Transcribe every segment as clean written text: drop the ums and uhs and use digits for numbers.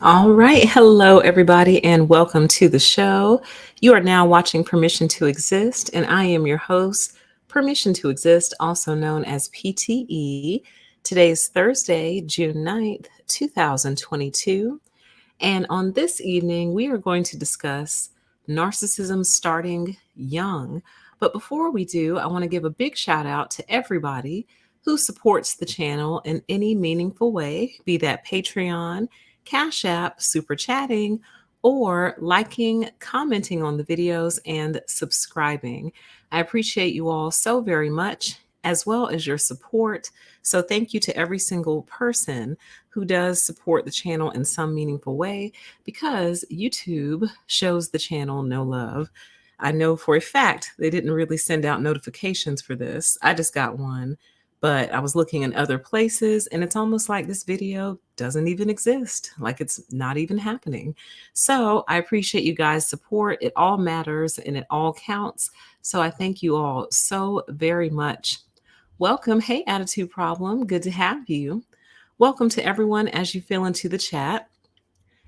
All right. Hello, everybody, and welcome to the show. You are now watching Permission to Exist, and I am your host, Permission to Exist, also known as PTE. Today is Thursday, June 9th, 2022. And on this evening, we are going to discuss narcissism starting young. But before we do, I want to give a big shout out to everybody who supports the channel in any meaningful way, be that Patreon, Cash App, Super Chatting, or liking, commenting on the videos, and subscribing. I appreciate you all so very much, as well as your support. So thank you to every single person who does support the channel in some meaningful way, because YouTube shows the channel no love. I know for a fact they didn't really send out notifications for this. I just got one, but I was looking in other places and it's almost like this video doesn't even exist, like it's not even happening. So I appreciate you guys' support. It all matters and it all counts. So I thank you all so very much. Welcome. Hey, Attitude Problem. Good to have you. Welcome to everyone as you fill into the chat.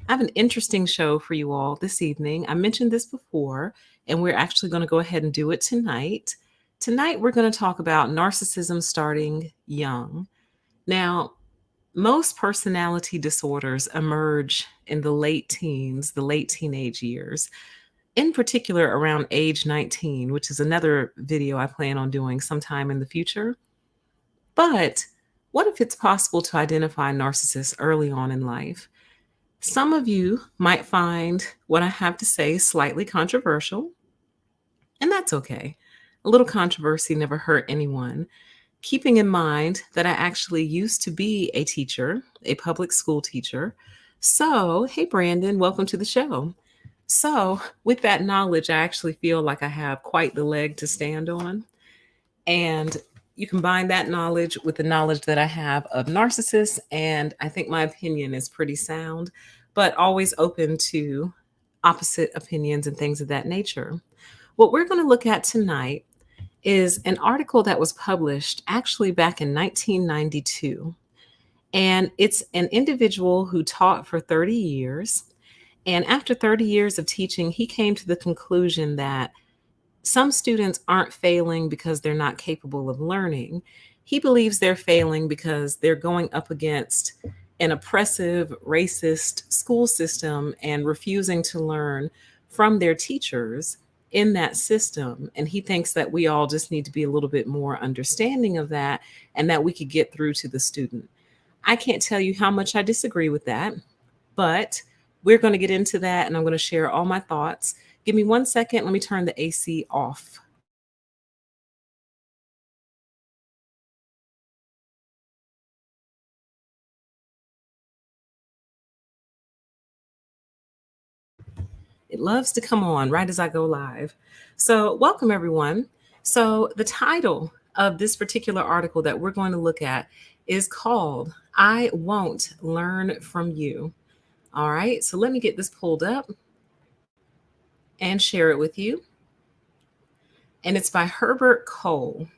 I have an interesting show for you all this evening. I mentioned this before, and we're actually going to go ahead and do it tonight. Tonight, we're going to talk about narcissism starting young. Now, most personality disorders emerge in the late teens, the late teenage years, in particular around age 19, which is another video I plan on doing sometime in the future. But what if it's possible to identify narcissists early on in life? Some of you might find what I have to say slightly controversial, and that's okay. A little controversy never hurt anyone. Keeping in mind that I actually used to be a teacher, a public school teacher. So, hey, Brandon, welcome to the show. So, with that knowledge, I actually feel like I have quite the leg to stand on. And you combine that knowledge with the knowledge that I have of narcissists, and I think my opinion is pretty sound, but always open to opposite opinions and things of that nature. What we're going to look at tonight is an article that was published actually back in 1992. And it's an individual who taught for 30 years. And after 30 years of teaching, he came to the conclusion that some students aren't failing because they're not capable of learning. He believes they're failing because they're going up against an oppressive, racist school system and refusing to learn from their teachers in that system. And he thinks that we all just need to be a little bit more understanding of that and that we could get through to the student. I can't tell you how much I disagree with that, but we're going to get into that and I'm going to share all my thoughts. Give me 1 second. Let me turn the AC off. It loves to come on right as I go live. So, welcome everyone. So, the title of this particular article that we're going to look at is called I Won't Learn From You. All right, so let me get this pulled up and share it with you. And it's by Herbert Cole.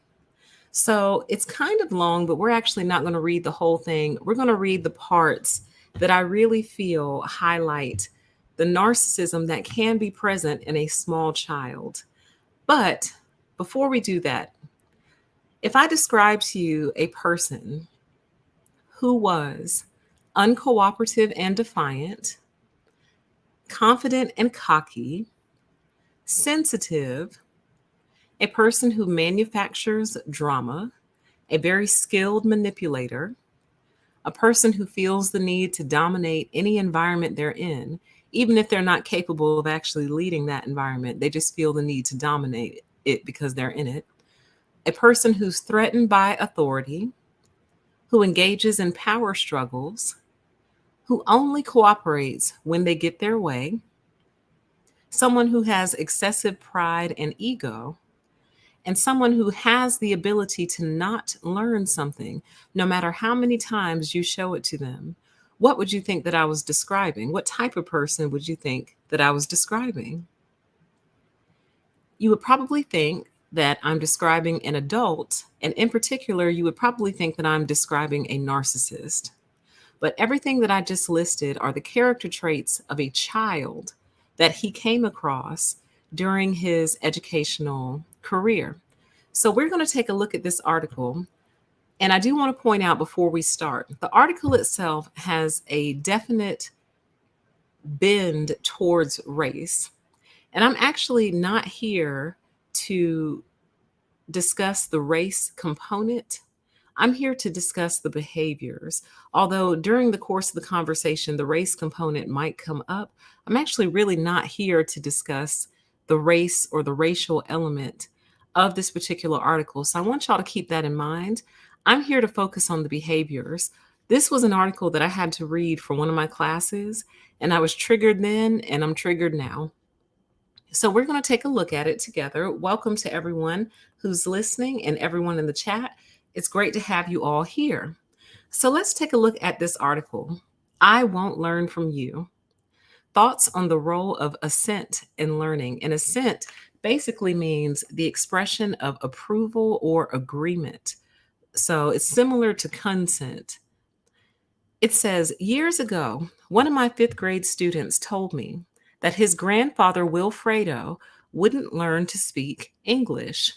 So it's kind of long, but we're actually not going to read the whole thing. We're going to read the parts that I really feel highlight the narcissism that can be present in a small child. But before we do that, if I describe to you a person who was uncooperative and defiant, confident and cocky, sensitive, a person who manufactures drama, a very skilled manipulator, a person who feels the need to dominate any environment they're in, even if they're not capable of actually leading that environment, they just feel the need to dominate it because they're in it. A person who's threatened by authority, who engages in power struggles, who only cooperates when they get their way, someone who has excessive pride and ego, and someone who has the ability to not learn something, no matter how many times you show it to them. What would you think that I was describing? What type of person would you think that I was describing? You would probably think that I'm describing an adult, and in particular, you would probably think that I'm describing a narcissist. But everything that I just listed are the character traits of a child that he came across during his educational career. So we're going to take a look at this article. And I do want to point out before we start, the article itself has a definite bend towards race. And I'm actually not here to discuss the race component. I'm here to discuss the behaviors. Although during the course of the conversation, the race component might come up, I'm actually really not here to discuss the race or the racial element of this particular article. So I want y'all to keep that in mind. I'm here to focus on the behaviors. This was an article that I had to read for one of my classes, and I was triggered then, and I'm triggered now. So we're going to take a look at it together. Welcome to everyone who's listening and everyone in the chat. It's great to have you all here. So let's take a look at this article. I won't learn from you. Thoughts on the role of assent in learning. And assent basically means the expression of approval or agreement. So it's similar to consent. It says, years ago, one of my fifth grade students told me that his grandfather, Wilfredo, wouldn't learn to speak English.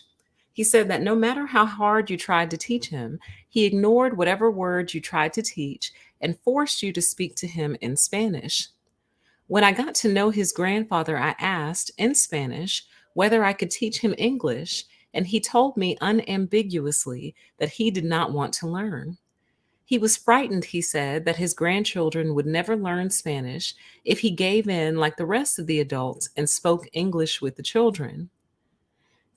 He said that no matter how hard you tried to teach him, he ignored whatever words you tried to teach and forced you to speak to him in Spanish. When I got to know his grandfather, I asked in Spanish whether I could teach him English, and he told me unambiguously that he did not want to learn. He was frightened, he said, that his grandchildren would never learn Spanish if he gave in like the rest of the adults and spoke English with the children.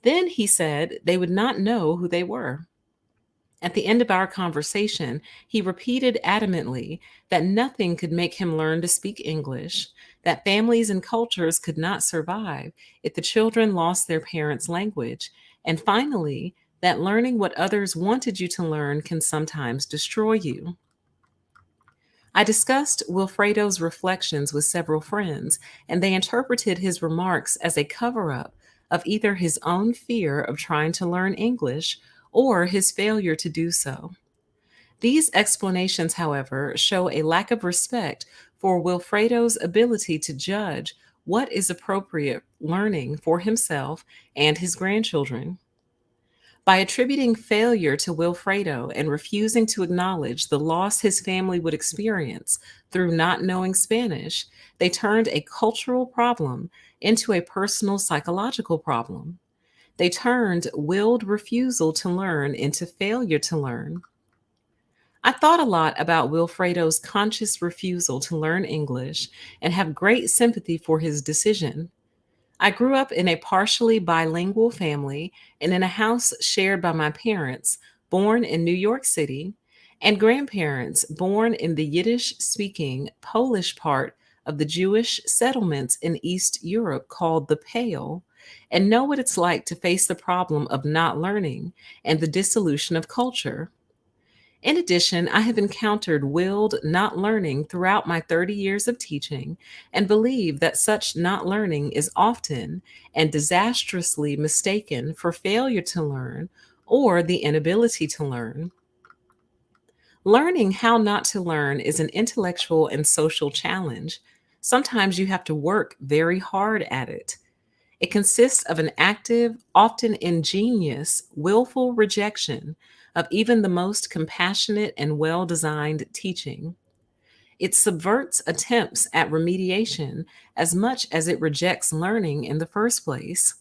Then he said they would not know who they were. At the end of our conversation, he repeated adamantly that nothing could make him learn to speak English, that families and cultures could not survive if the children lost their parents' language, and finally, that learning what others wanted you to learn can sometimes destroy you. I discussed Wilfredo's reflections with several friends, and they interpreted his remarks as a cover-up of either his own fear of trying to learn English or his failure to do so. These explanations, however, show a lack of respect for Wilfredo's ability to judge what is appropriate learning for himself and his grandchildren. By attributing failure to Wilfredo and refusing to acknowledge the loss his family would experience through not knowing Spanish, they turned a cultural problem into a personal psychological problem. They turned willed refusal to learn into failure to learn. I thought a lot about Wilfredo's conscious refusal to learn English and have great sympathy for his decision. I grew up in a partially bilingual family and in a house shared by my parents, born in New York City, and grandparents born in the Yiddish-speaking Polish part of the Jewish settlements in East Europe called the Pale, and know what it's like to face the problem of not learning and the dissolution of culture. In addition, I have encountered willed not learning throughout my 30 years of teaching and believe that such not learning is often and disastrously mistaken for failure to learn or the inability to learn. Learning how not to learn is an intellectual and social challenge. Sometimes you have to work very hard at it. It consists of an active, often ingenious, willful rejection of even the most compassionate and well-designed teaching. It subverts attempts at remediation as much as it rejects learning in the first place.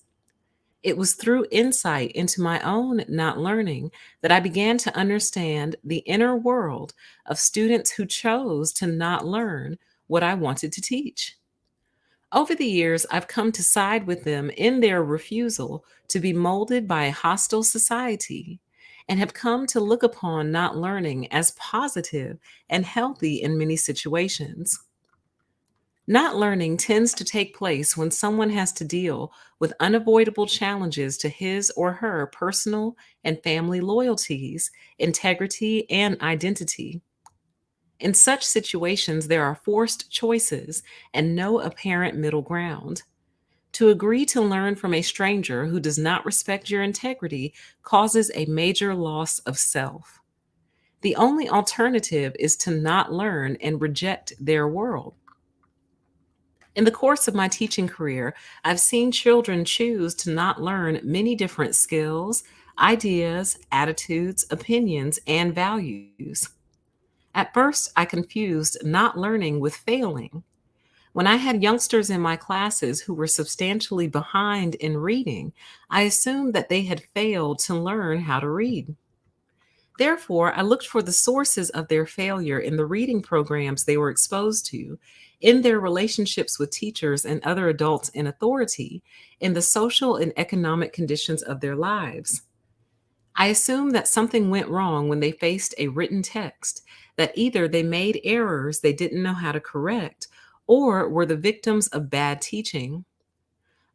It was through insight into my own not learning that I began to understand the inner world of students who chose to not learn what I wanted to teach. Over the years, I've come to side with them in their refusal to be molded by a hostile society and have come to look upon not learning as positive and healthy in many situations. Not learning tends to take place when someone has to deal with unavoidable challenges to his or her personal and family loyalties, integrity, and identity. In such situations, there are forced choices and no apparent middle ground. To agree to learn from a stranger who does not respect your integrity causes a major loss of self. The only alternative is to not learn and reject their world. In the course of my teaching career, I've seen children choose to not learn many different skills, ideas, attitudes, opinions, and values. At first, I confused not learning with failing. When I had youngsters in my classes who were substantially behind in reading, I assumed that they had failed to learn how to read. Therefore, I looked for the sources of their failure in the reading programs they were exposed to, in their relationships with teachers and other adults in authority, in the social and economic conditions of their lives. I assumed that something went wrong when they faced a written text, that either they made errors they didn't know how to correct, or were the victims of bad teaching.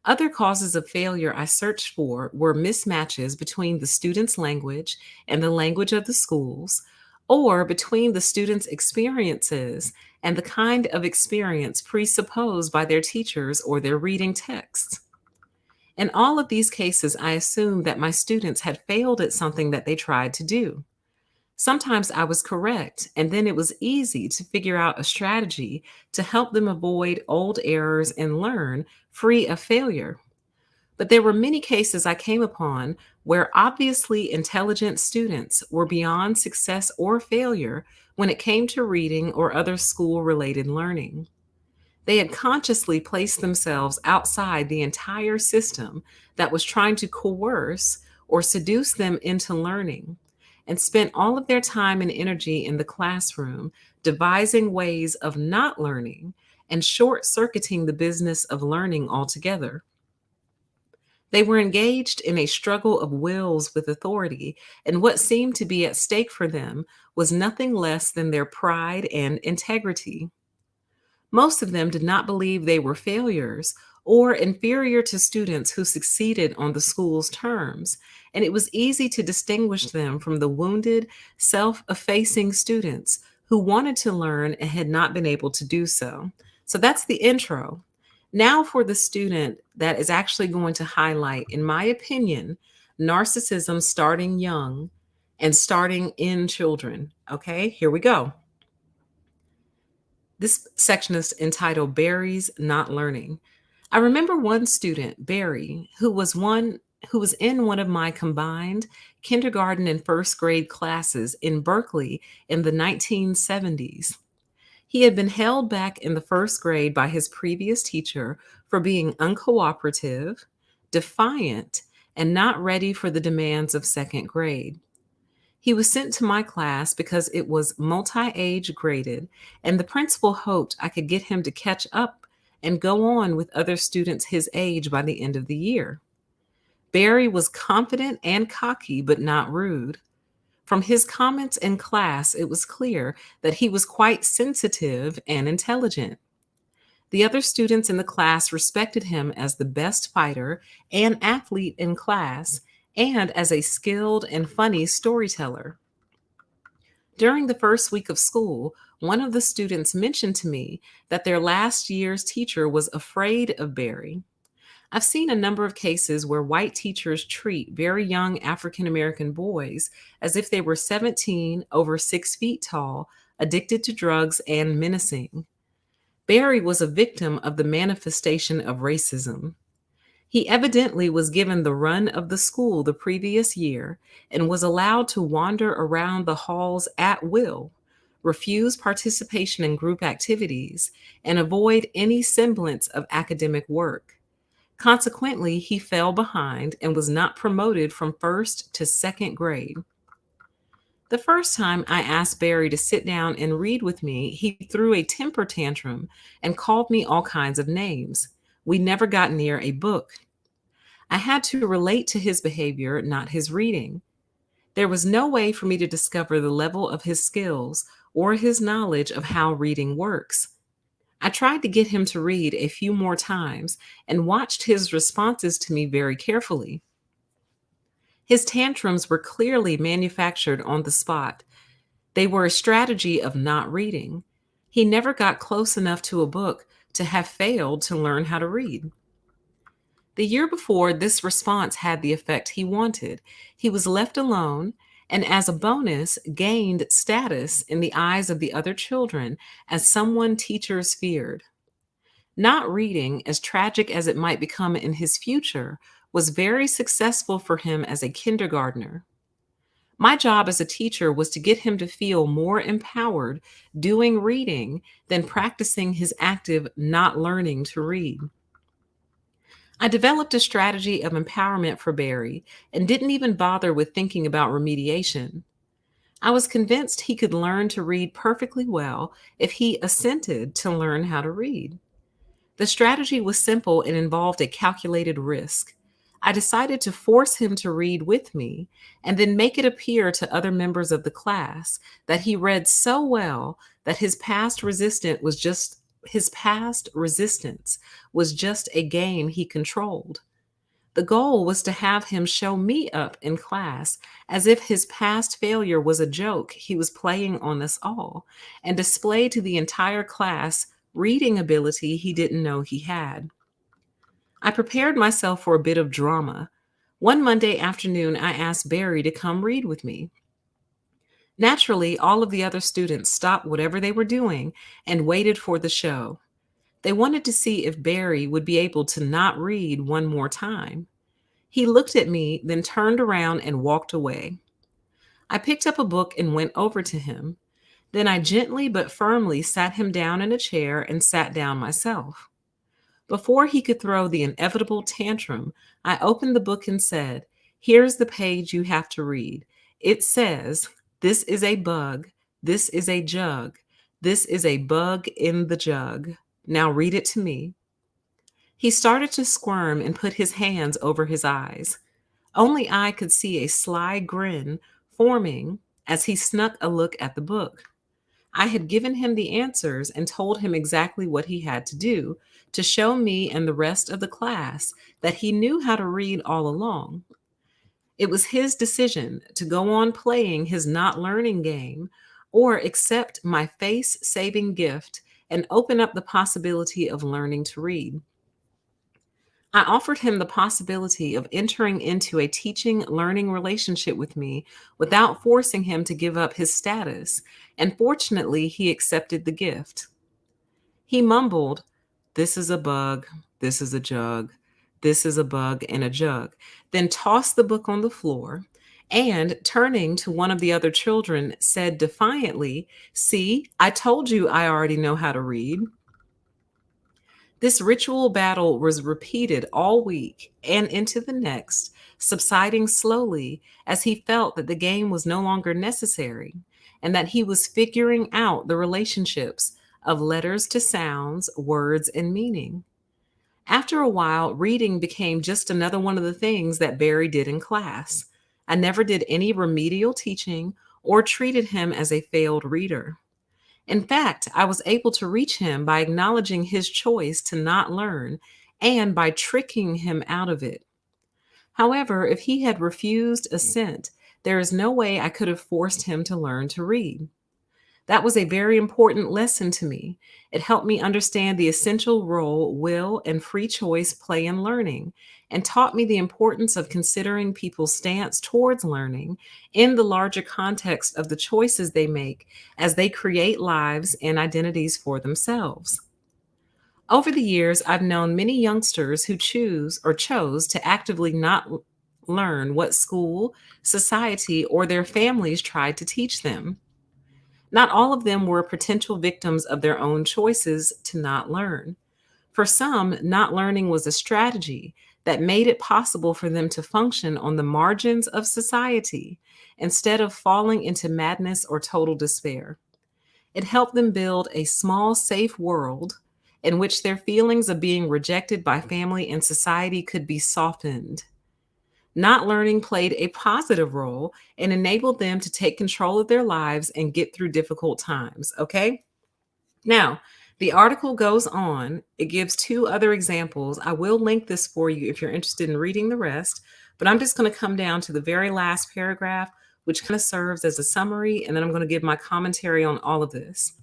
Other causes of failure I searched for were mismatches between the student's language and the language of the schools, or between the student's experiences and the kind of experience presupposed by their teachers or their reading texts. In all of these cases, I assumed that my students had failed at something that they tried to do. Sometimes I was correct, and then it was easy to figure out a strategy to help them avoid old errors and learn free of failure. But there were many cases I came upon where obviously intelligent students were beyond success or failure when it came to reading or other school related learning. They had consciously placed themselves outside the entire system that was trying to coerce or seduce them into learning, and spent all of their time and energy in the classroom devising ways of not learning and short circuiting the business of learning altogether. They were engaged in a struggle of wills with authority, and what seemed to be at stake for them was nothing less than their pride and integrity. Most of them did not believe they were failures or inferior to students who succeeded on the school's terms, and it was easy to distinguish them from the wounded, self effacing students who wanted to learn and had not been able to do so. So that's the intro. Now, for the student that is actually going to highlight, in my opinion, narcissism starting young and starting in children. Okay, here we go. This section is entitled Barry's Not Learning. I remember one student, Barry, who was in one of my combined kindergarten and first grade classes in Berkeley in the 1970s. He had been held back in the first grade by his previous teacher for being uncooperative, defiant, and not ready for the demands of second grade. He was sent to my class because it was multi-age graded, and the principal hoped I could get him to catch up and go on with other students his age by the end of the year. Barry was confident and cocky, but not rude. From his comments in class, it was clear that he was quite sensitive and intelligent. The other students in the class respected him as the best fighter and athlete in class, and as a skilled and funny storyteller. During the first week of school, one of the students mentioned to me that their last year's teacher was afraid of Barry. I've seen a number of cases where white teachers treat very young African American boys as if they were 17, over 6 feet tall, addicted to drugs, and menacing. Barry was a victim of the manifestation of racism. He evidently was given the run of the school the previous year and was allowed to wander around the halls at will, refuse participation in group activities, and avoid any semblance of academic work. Consequently, he fell behind and was not promoted from first to second grade. The first time I asked Barry to sit down and read with me, he threw a temper tantrum and called me all kinds of names. We never got near a book. I had to relate to his behavior, not his reading. There was no way for me to discover the level of his skills or his knowledge of how reading works. I tried to get him to read a few more times and watched his responses to me very carefully. His tantrums were clearly manufactured on the spot. They were a strategy of not reading. He never got close enough to a book to have failed to learn how to read. The year before, this response had the effect he wanted. He was left alone, and as a bonus, gained status in the eyes of the other children as someone teachers feared. Not reading, as tragic as it might become in his future, was very successful for him as a kindergartner. My job as a teacher was to get him to feel more empowered doing reading than practicing his active not learning to read. I developed a strategy of empowerment for Barry and didn't even bother with thinking about remediation. I was convinced he could learn to read perfectly well if he assented to learn how to read. The strategy was simple and involved a calculated risk. I decided to force him to read with me and then make it appear to other members of the class that he read so well that his past resistance was just a game he controlled. The goal was to have him show me up in class as if his past failure was a joke he was playing on us all, and display to the entire class reading ability he didn't know he had. I prepared myself for a bit of drama. One Monday afternoon, I asked Barry to come read with me. Naturally, all of the other students stopped whatever they were doing and waited for the show. They wanted to see if Barry would be able to not read one more time. He looked at me, then turned around and walked away. I picked up a book and went over to him. Then I gently but firmly sat him down in a chair and sat down myself. Before he could throw the inevitable tantrum, I opened the book and said, "Here's the page you have to read. It says, 'This is a bug. This is a jug. This is a bug in the jug. Now read it to me.'" He started to squirm and put his hands over his eyes. Only I could see a sly grin forming as he snuck a look at the book. I had given him the answers and told him exactly what he had to do to show me and the rest of the class that he knew how to read all along. It was his decision to go on playing his not learning game or accept my face-saving gift and open up the possibility of learning to read. I offered him the possibility of entering into a teaching learning relationship with me without forcing him to give up his status, and fortunately, he accepted the gift. He mumbled, "This is a bug, this is a jug, this is a bug and a jug," then tossed the book on the floor and, turning to one of the other children, said defiantly, "See, I told you I already know how to read." This ritual battle was repeated all week and into the next, subsiding slowly as he felt that the game was no longer necessary and that he was figuring out the relationships of letters to sounds, words, and meaning. After a while, reading became just another one of the things that Barry did in class. I never did any remedial teaching or treated him as a failed reader. In fact, I was able to reach him by acknowledging his choice to not learn and by tricking him out of it. However, if he had refused assent, there is no way I could have forced him to learn to read. That was a very important lesson to me. It helped me understand the essential role will and free choice play in learning, and taught me the importance of considering people's stance towards learning in the larger context of the choices they make as they create lives and identities for themselves. Over the years, I've known many youngsters who choose or chose to actively not learn what school, society, or their families tried to teach them. Not all of them were potential victims of their own choices to not learn. For some, not learning was a strategy that made it possible for them to function on the margins of society instead of falling into madness or total despair. It helped them build a small, safe world in which their feelings of being rejected by family and society could be softened. Not learning played a positive role and enabled them to take control of their lives and get through difficult times. Okay? Now, the article goes on. It gives two other examples. I will link this for you if you're interested in reading the rest, but I'm just going to come down to the very last paragraph, which kind of serves as a summary, and then I'm going to give my commentary on all of this.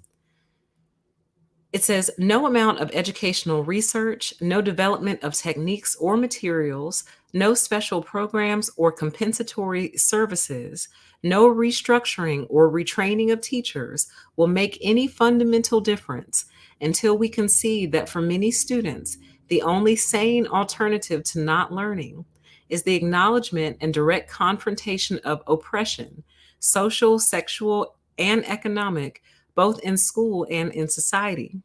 It says, "No amount of educational research, no development of techniques or materials, No special programs or compensatory services, no restructuring or retraining of teachers will make any fundamental difference until we concede that for many students, the only sane alternative to not learning is the acknowledgement and direct confrontation of oppression, social, sexual, and economic, both in school and in society.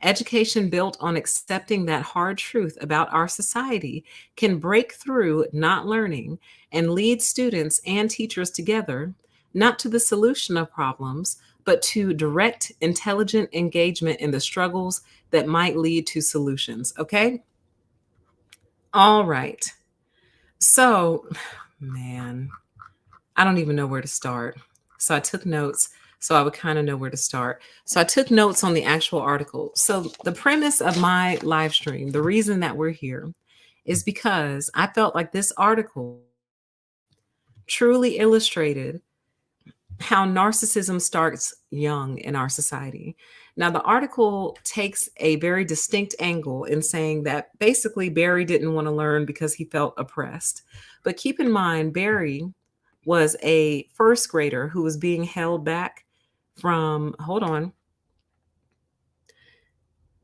Education built on accepting that hard truth about our society can break through not learning and lead students and teachers together, not to the solution of problems, but to direct, intelligent engagement in the struggles that might lead to solutions. Okay? All right. So, man, I don't even know where to start. So I took notes so I would kind of know where to start. So I took notes on the actual article. So the premise of my live stream, the reason that we're here is because I felt like this article truly illustrated how narcissism starts young in our society. Now, the article takes a very distinct angle in saying that basically Barry didn't want to learn because he felt oppressed. But keep in mind, Barry was a first grader who was being held back from, hold on.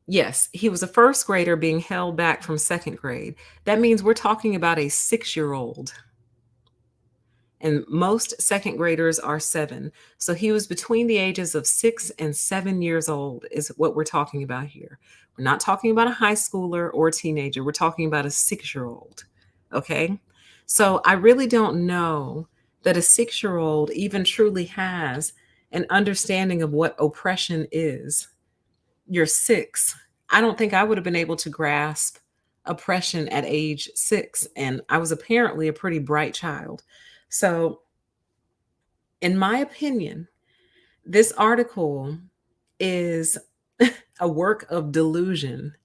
Yes, he was a first grader being held back from second grade. That means we're talking about a 6-year-old. And most second graders are 7. So he was between the ages of 6 and 7 years old, is what we're talking about here. We're not talking about a high schooler or a teenager. We're talking about a 6-year-old. Okay. So I really don't know that a 6-year-old even truly has an understanding of what oppression is. You're 6. I don't think I would have been able to grasp oppression at age 6. And I was apparently a pretty bright child. So, in my opinion, this article is a work of delusion.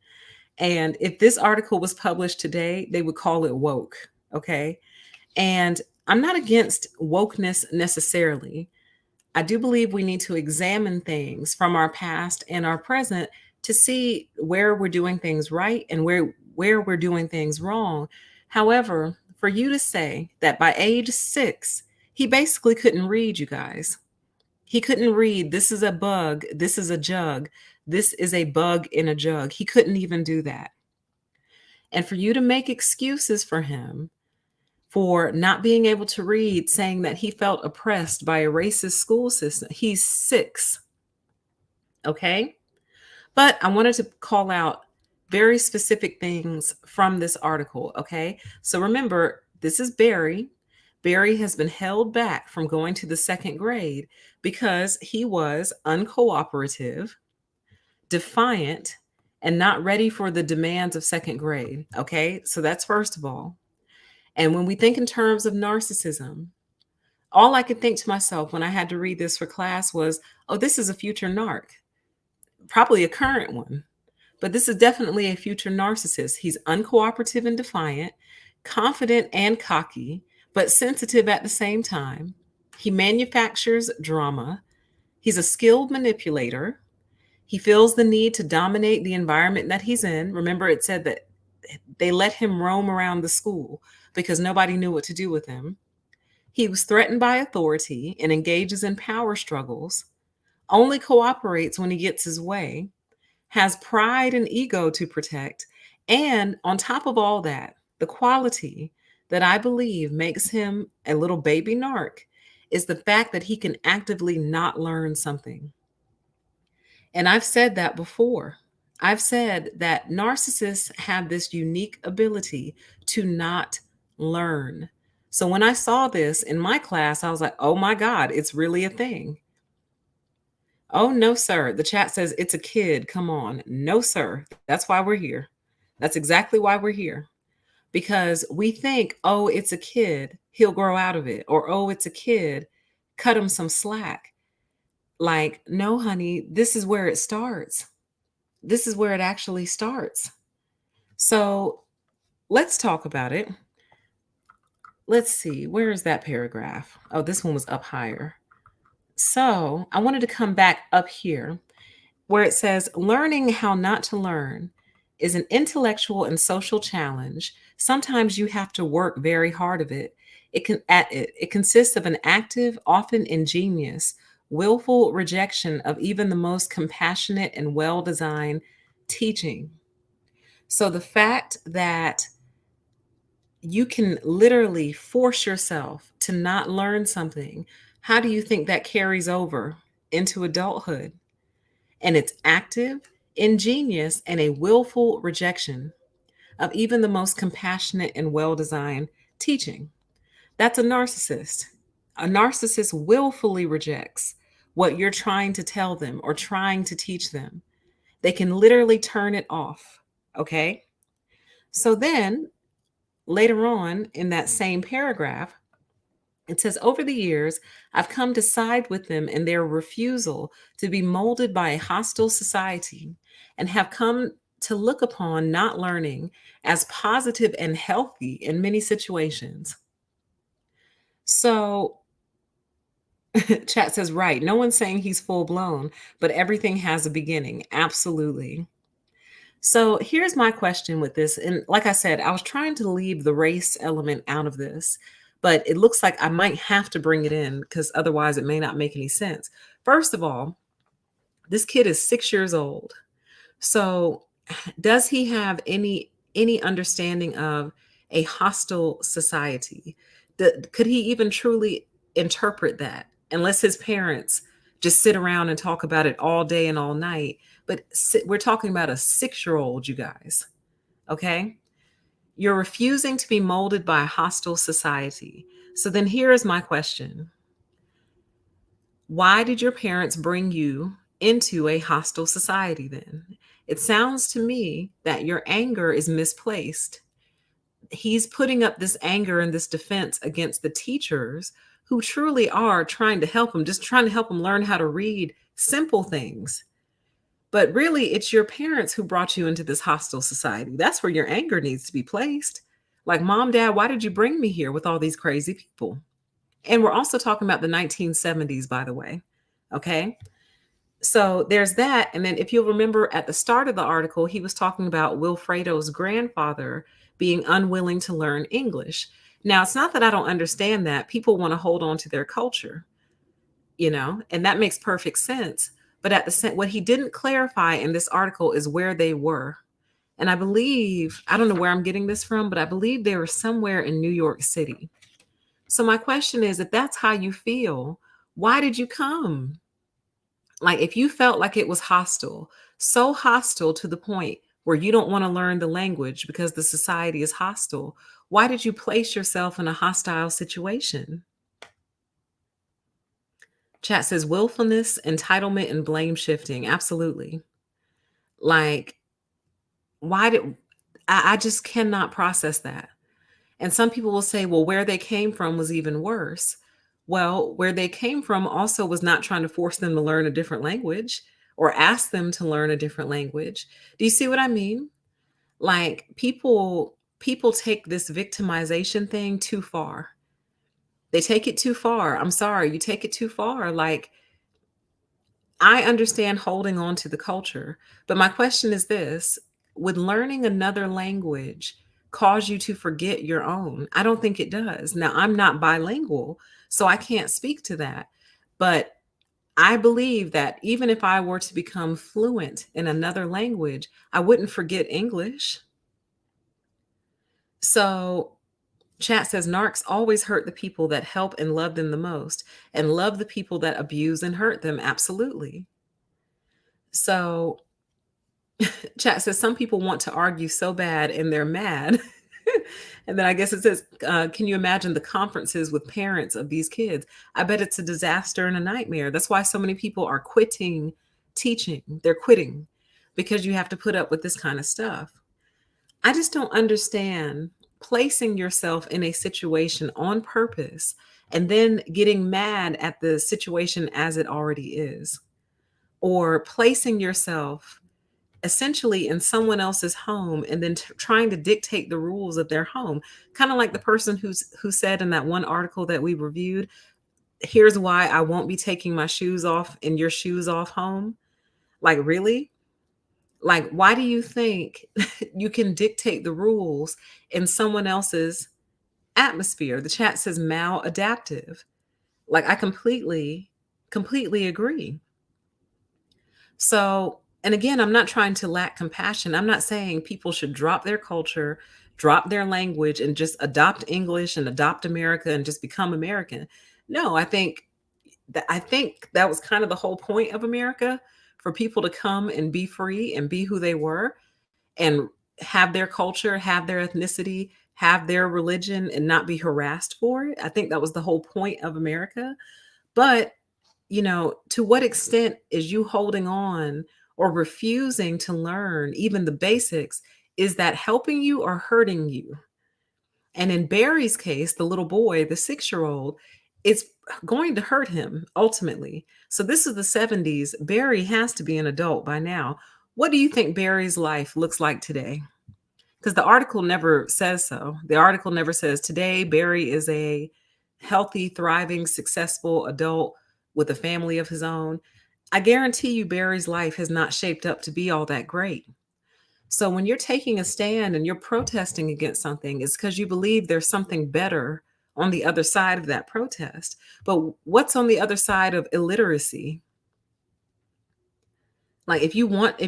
And if this article was published today, they would call it woke. Okay. And I'm not against wokeness necessarily. I do believe we need to examine things from our past and our present to see where we're doing things right and where we're doing things wrong. However, for you to say that by age 6, he basically couldn't read, you guys. He couldn't read, this is a bug, this is a jug, this is a bug in a jug. He couldn't even do that. And for you to make excuses for him for not being able to read, saying that he felt oppressed by a racist school system, he's 6. Okay? But I wanted to call out very specific things from this article. Okay. So remember, this is Barry. Barry has been held back from going to the second grade because he was uncooperative, defiant, and not ready for the demands of second grade. Okay. So that's first of all. And when we think in terms of narcissism, all I could think to myself when I had to read this for class was, oh, this is a future narc, probably a current one. But this is definitely a future narcissist. He's uncooperative and defiant, confident and cocky, but sensitive at the same time. He manufactures drama. He's a skilled manipulator. He feels the need to dominate the environment that he's in. Remember, it said that they let him roam around the school because nobody knew what to do with him. He was threatened by authority and engages in power struggles, only cooperates when he gets his way, has pride and ego to protect. And on top of all that, the quality that I believe makes him a little baby narc is the fact that he can actively not learn something. And I've said that before. I've said that narcissists have this unique ability to not learn. So when I saw this in my class, I was like, oh my God, it's really a thing. Oh, no, sir. The chat says it's a kid. Come on. No, sir. That's why we're here. That's exactly why we're here. Because we think, oh, it's a kid. He'll grow out of it. Or, oh, it's a kid. Cut him some slack. Like, no, honey, this is where it starts. This is where it actually starts. So let's talk about it. Let's see. Where is that paragraph? Oh, this one was up higher. So I wanted to come back up here where it says learning how not to learn is an intellectual and social challenge. Sometimes you have to work very hard of it. It consists of an active, often ingenious, willful rejection of even the most compassionate and well-designed teaching. So the fact that you can literally force yourself to not learn something, how do you think that carries over into adulthood? And it's active, ingenious, and a willful rejection of even the most compassionate and well designed teaching. That's a narcissist. A narcissist willfully rejects what you're trying to tell them or trying to teach them. They can literally turn it off. Okay. So then later on in that same paragraph, it says, over the years, I've come to side with them in their refusal to be molded by a hostile society and have come to look upon not learning as positive and healthy in many situations. So, chat says, right, no one's saying he's full blown, but everything has a beginning. Absolutely. So, here's my question with this. And like I said, I was trying to leave the race element out of this, but it looks like I might have to bring it in because otherwise it may not make any sense. First of all, this kid is 6 years old. So, does he have any understanding of a hostile society? Could he even truly interpret that unless his parents just sit around and talk about it all day and all night? But we're talking about a 6-year-old, you guys. Okay? You're refusing to be molded by a hostile society. So then here is my question. Why did your parents bring you into a hostile society then? It sounds to me that your anger is misplaced. He's putting up this anger and this defense against the teachers who truly are trying to help him, just trying to help him learn how to read simple things. But really, it's your parents who brought you into this hostile society. That's where your anger needs to be placed. Like, mom, dad, why did you bring me here with all these crazy people? And we're also talking about the 1970s, by the way. Okay. So there's that. And then if you'll remember at the start of the article, he was talking about Wilfredo's grandfather being unwilling to learn English. Now, it's not that I don't understand that. People want to hold on to their culture, and that makes perfect sense. But what he didn't clarify in this article is where they were. And I don't know where I'm getting this from, but I believe they were somewhere in New York City. So my question is, if that's how you feel, why did you come? Like, if you felt like it was hostile, so hostile to the point where you don't want to learn the language because the society is hostile, why did you place yourself in a hostile situation? Chat says willfulness, entitlement, and blame shifting. Absolutely. Like, I just cannot process that. And some people will say, well, where they came from was even worse. Well, where they came from also was not trying to force them to learn a different language or ask them to learn a different language. Do you see what I mean? Like, people take this victimization thing too far. They take it too far. I'm sorry, you take it too far. Like, I understand holding on to the culture, but my question is this: would learning another language cause you to forget your own? I don't think it does. Now, I'm not bilingual, so I can't speak to that. But I believe that even if I were to become fluent in another language, I wouldn't forget English. So, chat says narcs always hurt the people that help and love them the most, and love the people that abuse and hurt them. Absolutely. So, chat says some people want to argue so bad and they're mad. And then I guess it says, can you imagine the conferences with parents of these kids? I bet it's a disaster and a nightmare. That's why so many people are quitting teaching. They're quitting because you have to put up with this kind of stuff. I just don't understand placing yourself in a situation on purpose and then getting mad at the situation as it already is, or placing yourself essentially in someone else's home and then trying to dictate the rules of their home. Kind of like the person who said in that one article that we reviewed, here's why I won't be taking my shoes off and your shoes off home. Like, really? Like, why do you think you can dictate the rules in someone else's atmosphere? The chat says maladaptive. Like, I completely agree. So, and again, I'm not trying to lack compassion. I'm not saying people should drop their culture, drop their language, and just adopt English and adopt America and just become American. No, I think that was kind of the whole point of America, for people to come and be free and be who they were and have their culture, have their ethnicity, have their religion, and not be harassed for it. I think that was the whole point of America. But, to what extent is you holding on or refusing to learn even the basics? Is that helping you or hurting you? And in Barry's case, the little boy, the 6-year-old, it's going to hurt him ultimately. So this is the 70s. Barry has to be an adult by now. What do you think Barry's life looks like today? Because the article never says so. The article never says today Barry is a healthy, thriving, successful adult with a family of his own. I guarantee you Barry's life has not shaped up to be all that great. So when you're taking a stand and you're protesting against something, it's because you believe there's something better on the other side of that protest. But what's on the other side of illiteracy? Like, if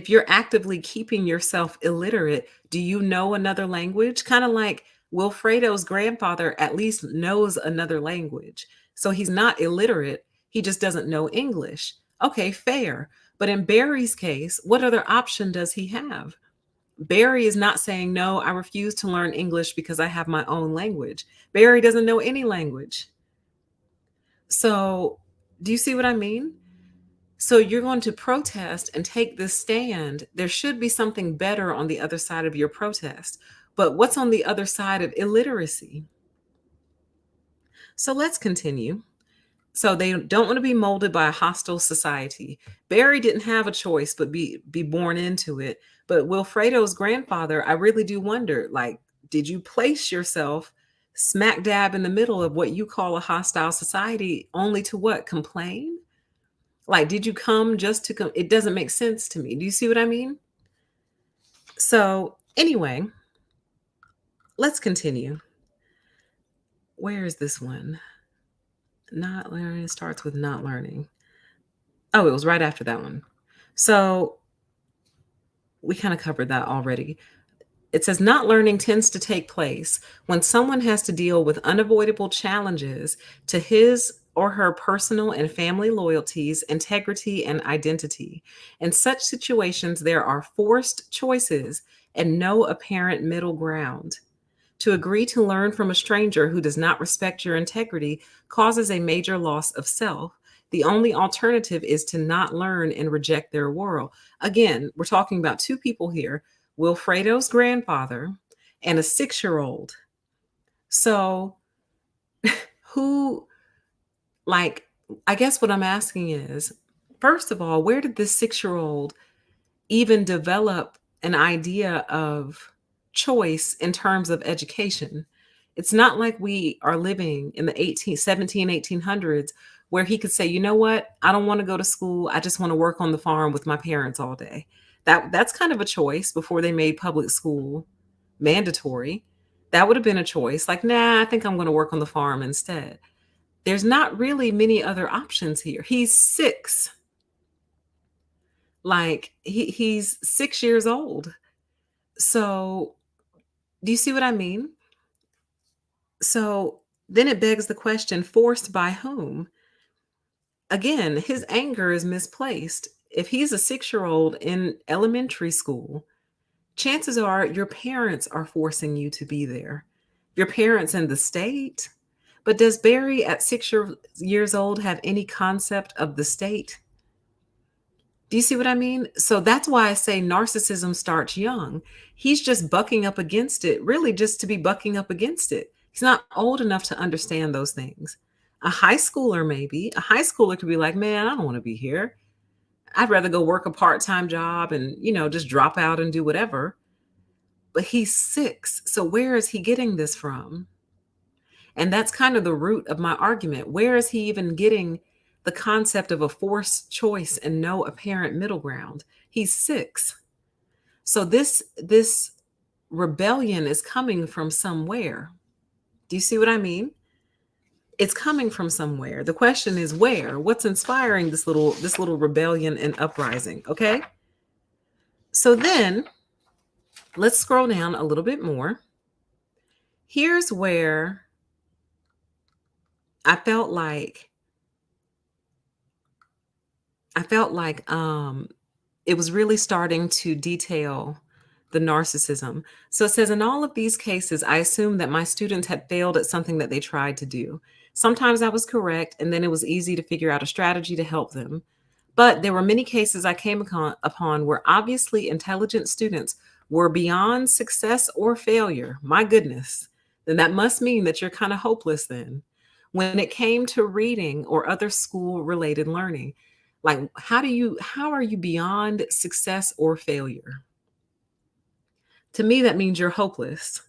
you're actively keeping yourself illiterate, do you know another language? Kind of like Wilfredo's grandfather at least knows another language. So he's not illiterate, he just doesn't know English. Okay, fair. But in Barry's case, what other option does he have? Barry is not saying, no, I refuse to learn English because I have my own language. Barry doesn't know any language. So, do you see what I mean? So you're going to protest and take this stand. There should be something better on the other side of your protest. But what's on the other side of illiteracy? So let's continue. So they don't want to be molded by a hostile society. Barry didn't have a choice but be born into it. But Wilfredo's grandfather, I really do wonder, like, did you place yourself smack dab in the middle of what you call a hostile society only to what? Complain? Like, did you come just to come? It doesn't make sense to me. Do you see what I mean? So, anyway, let's continue. Where is this one? Not learning starts with not learning. Oh, it was right after that one. So, we kind of covered that already. It says not learning tends to take place when someone has to deal with unavoidable challenges to his or her personal and family loyalties, integrity, and identity. In such situations, there are forced choices and no apparent middle ground. To agree to learn from a stranger who does not respect your integrity causes a major loss of self. The only alternative is to not learn and reject their world. Again, we're talking about two people here, Wilfredo's grandfather and a 6-year-old. So, who, like, I guess what I'm asking is, first of all, where did this 6-year-old even develop an idea of choice in terms of education? It's not like we are living in the 1800s where he could say, you know what? I don't want to go to school. I just want to work on the farm with my parents all day. That's kind of a choice before they made public school mandatory. That would have been a choice. Like, nah, I think I'm going to work on the farm instead. There's not really many other options here. He's 6. Like, he's 6 years old. So, do you see what I mean? So then it begs the question, forced by whom? Again, his anger is misplaced. If he's a 6-year-old in elementary school, chances are your parents are forcing you to be there. Your parents in the state. But does Barry at 6 years old have any concept of the state? Do you see what I mean? So that's why I say narcissism starts young. He's just bucking up against it, really just to be bucking up against it. He's not old enough to understand those things. A high schooler, maybe. A high schooler could be like, man, I don't want to be here. I'd rather go work a part-time job and, just drop out and do whatever. But he's 6. So where is he getting this from? And that's kind of the root of my argument. Where is he even getting the concept of a forced choice and no apparent middle ground? He's 6. So this rebellion is coming from somewhere. Do you see what I mean? It's coming from somewhere. The question is where? What's inspiring this little rebellion and uprising, okay? So then let's scroll down a little bit more. Here's where I felt like it was really starting to detail the narcissism. So it says, in all of these cases, I assumed that my students had failed at something that they tried to do. Sometimes I was correct, and then it was easy to figure out a strategy to help them. But there were many cases I came upon where obviously intelligent students were beyond success or failure. My goodness. Then that must mean that you're kind of hopeless then. When it came to reading or other school related learning, like how are you beyond success or failure? To me, that means you're hopeless.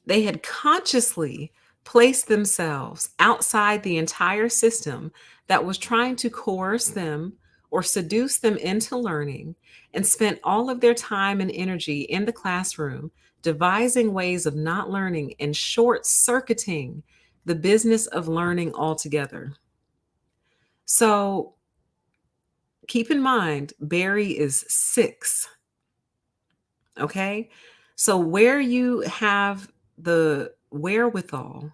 They had consciously placed themselves outside the entire system that was trying to coerce them or seduce them into learning, and spent all of their time and energy in the classroom devising ways of not learning and short circuiting the business of learning altogether. So keep in mind, Barry is 6. Okay. So where you have the wherewithal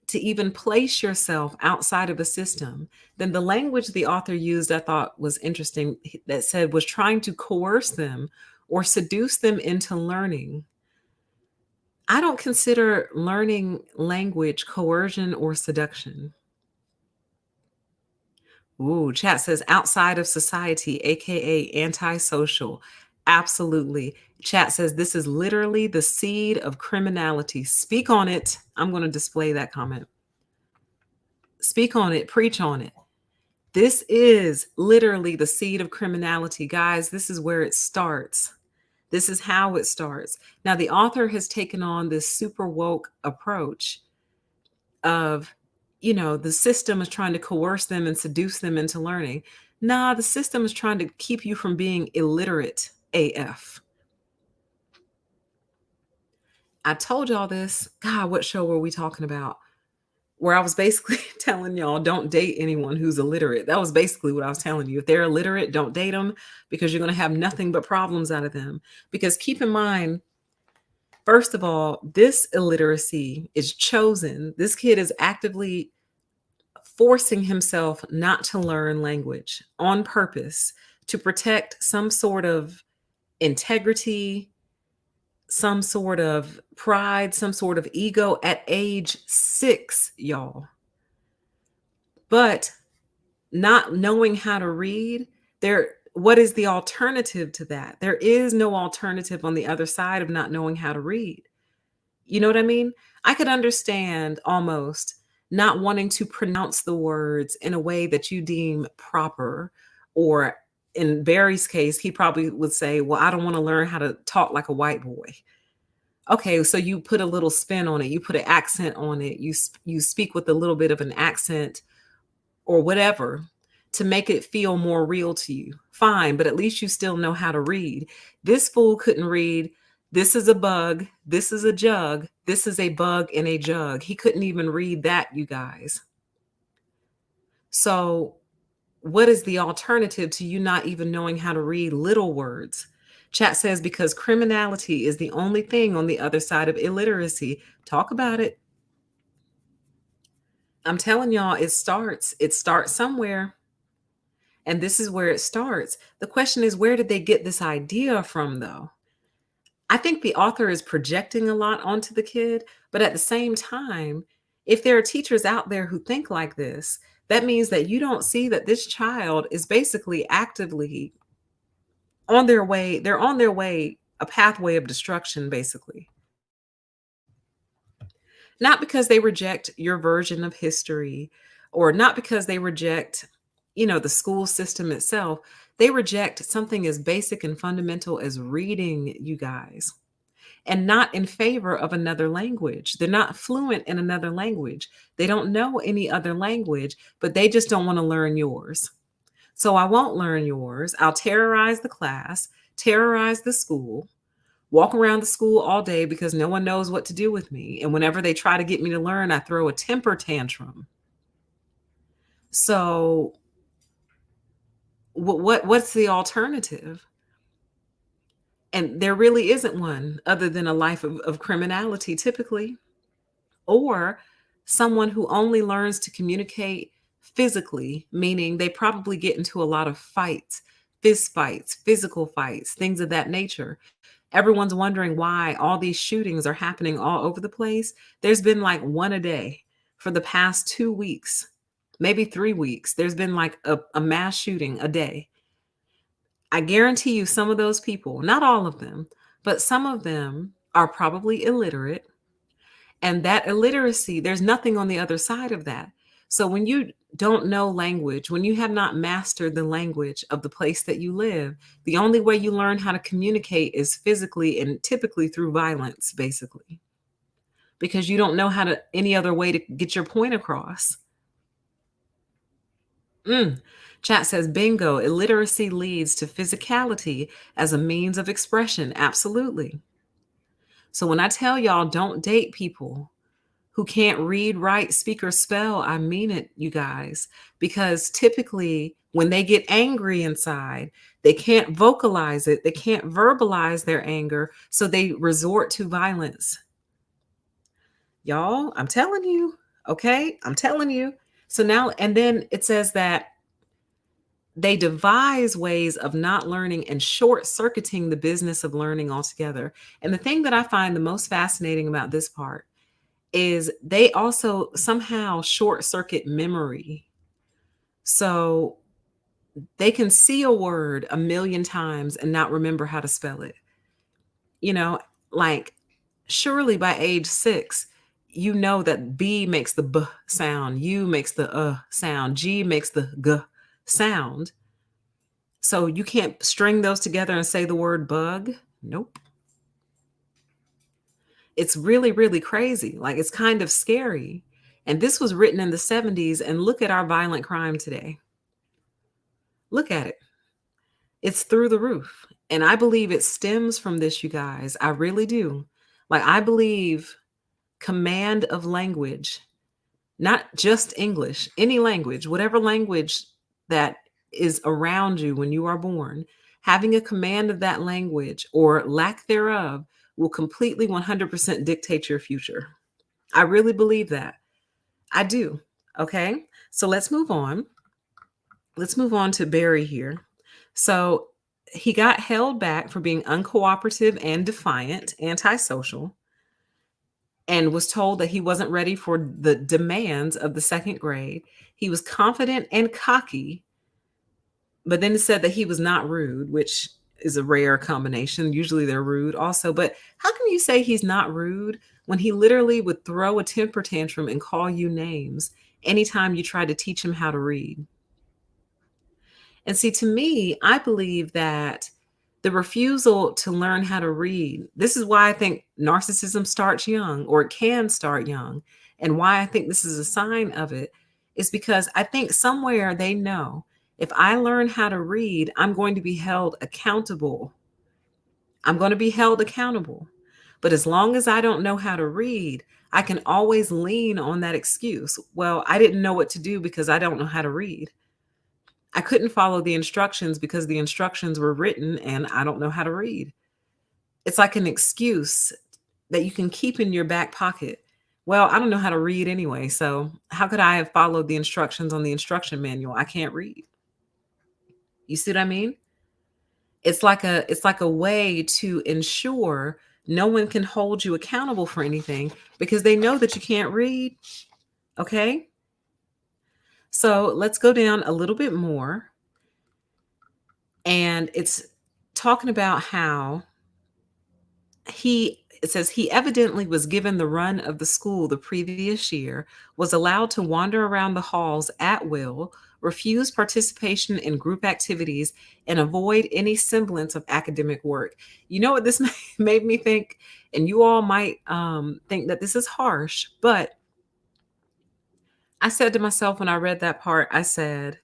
to even place yourself outside of a system, then the language the author used, I thought was interesting, that said was trying to coerce them or seduce them into learning. I don't consider learning language coercion or seduction. Ooh, chat says outside of society, aka antisocial. Absolutely. Chat says this is literally the seed of criminality. Speak on it. I'm going to display that comment. Speak on it, preach on it. This is literally the seed of criminality. Guys, this is where it starts. This is how it starts. Now, the author has taken on this super woke approach of, the system is trying to coerce them and seduce them into learning. Nah, the system is trying to keep you from being illiterate AF. I told y'all this. God, what show were we talking about? Where I was basically telling y'all don't date anyone who's illiterate. That was basically what I was telling you. If they're illiterate, don't date them, because you're going to have nothing but problems out of them. Because keep in mind, first of all, this illiteracy is chosen. This kid is actively forcing himself not to learn language on purpose to protect some sort of integrity, some sort of pride, some sort of ego at age 6, y'all. But not knowing how to read, what is the alternative to that? There is no alternative on the other side of not knowing how to read. You know what I mean? I could understand almost not wanting to pronounce the words in a way that you deem proper, or in Barry's case, he probably would say, well, I don't want to learn how to talk like a white boy. Okay, so you put a little spin on it. You put an accent on it. You speak with a little bit of an accent or whatever to make it feel more real to you. Fine, but at least you still know how to read. This fool couldn't read. This is a bug. This is a jug. This is a bug in a jug. He couldn't even read that, you guys. So what is the alternative to you not even knowing how to read little words? Chat says, because criminality is the only thing on the other side of illiteracy. Talk about it. I'm telling y'all, it starts somewhere. And this is where it starts. The question is, where did they get this idea from, though? I think the author is projecting a lot onto the kid, but at the same time, if there are teachers out there who think like this, that means that you don't see that this child is basically actively on their way. They're on their way, a pathway of destruction, basically. Not because they reject your version of history, or not because they reject, the school system itself. They reject something as basic and fundamental as reading, you guys, and not in favor of another language. They're not fluent in another language. They don't know any other language, but they just don't want to learn yours. So I won't learn yours. I'll terrorize the class, terrorize the school, walk around the school all day because no one knows what to do with me. And whenever they try to get me to learn, I throw a temper tantrum. So what's the alternative? And there really isn't one other than a life of criminality typically, or someone who only learns to communicate physically, meaning they probably get into a lot of fights, fist fights, physical fights, things of that nature. Everyone's wondering why all these shootings are happening all over the place. There's been like one a day for the past 2 weeks, maybe 3 weeks. There's been like a mass shooting a day. I guarantee you, some of those people, not all of them, but some of them are probably illiterate. And that illiteracy, there's nothing on the other side of that. So when you don't know language, when you have not mastered the language of the place that you live, the only way you learn how to communicate is physically and typically through violence, basically, because you don't know how to any other way to get your point across. Chat says, bingo, illiteracy leads to physicality as a means of expression. Absolutely. So when I tell y'all don't date people who can't read, write, speak, or spell, I mean it, you guys, because typically when they get angry inside, they can't vocalize it. They can't verbalize their anger. So they resort to violence. Y'all, I'm telling you, okay? I'm telling you. So now, and then it says that they devise ways of not learning and short circuiting the business of learning altogether. And the thing that I find the most fascinating about this part is they also somehow short circuit memory. So they can see a word a million times and not remember how to spell it. You know, like surely by age 6, you know that B makes the B sound, U makes the sound, G makes the G sound. So you can't string those together and say the word bug. Nope. It's really, really crazy. Like, it's kind of scary. And this was written in the 70s. And look at our violent crime today. Look at it. It's through the roof. And I believe it stems from this, you guys. I really do. Like, I believe command of language, not just English, any language, whatever language that is around you when you are born, having a command of that language or lack thereof will completely 100% dictate your future. I really believe that. I do. Okay. So let's move on. Let's move on to Barry here. So he got held back for being uncooperative and defiant, antisocial, and was told that he wasn't ready for the demands of the second grade. He was confident and cocky, but then it said that he was not rude, which is a rare combination. Usually they're rude also. But how can you say he's not rude when he literally would throw a temper tantrum and call you names anytime you tried to teach him how to read? And see, to me, I believe that the refusal to learn how to read, this is why I think narcissism starts young, or it can start young. And why I think this is a sign of it is because I think somewhere they know, if I learn how to read, I'm going to be held accountable. I'm going to be held accountable. But as long as I don't know how to read, I can always lean on that excuse. Well, I didn't know what to do because I don't know how to read. I couldn't follow the instructions because the instructions were written and I don't know how to read. It's like an excuse that you can keep in your back pocket. Well, I don't know how to read anyway, so how could I have followed the instructions on the instruction manual? I can't read. You see what I mean? It's like a way to ensure no one can hold you accountable for anything because they know that you can't read. Okay? So let's go down a little bit more. And it's talking about how it says he evidently was given the run of the school the previous year, was allowed to wander around the halls at will, refuse participation in group activities, and avoid any semblance of academic work. You know what this made me think? And you all might think that this is harsh, but I said to myself when I read that part, I said,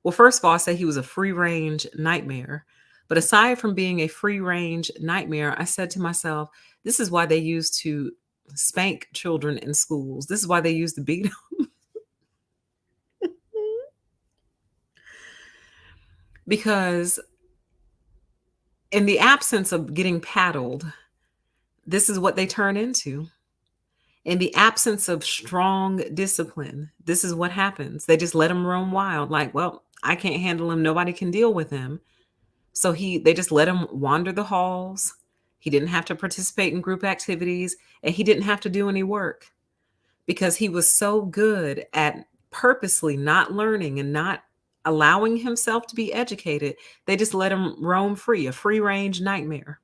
well, first of all, I said he was a free range nightmare. But aside from being a free range nightmare, I said to myself, this is why they used to spank children in schools. This is why they used to beat them. Because in the absence of getting paddled, this is what they turn into. In the absence of strong discipline, this is what happens. They just let him roam wild. Like, well, I can't handle him. Nobody can deal with him. So they just let him wander the halls. He didn't have to participate in group activities, and he didn't have to do any work because he was so good at purposely not learning and not allowing himself to be educated. They just let him roam free, a free range nightmare.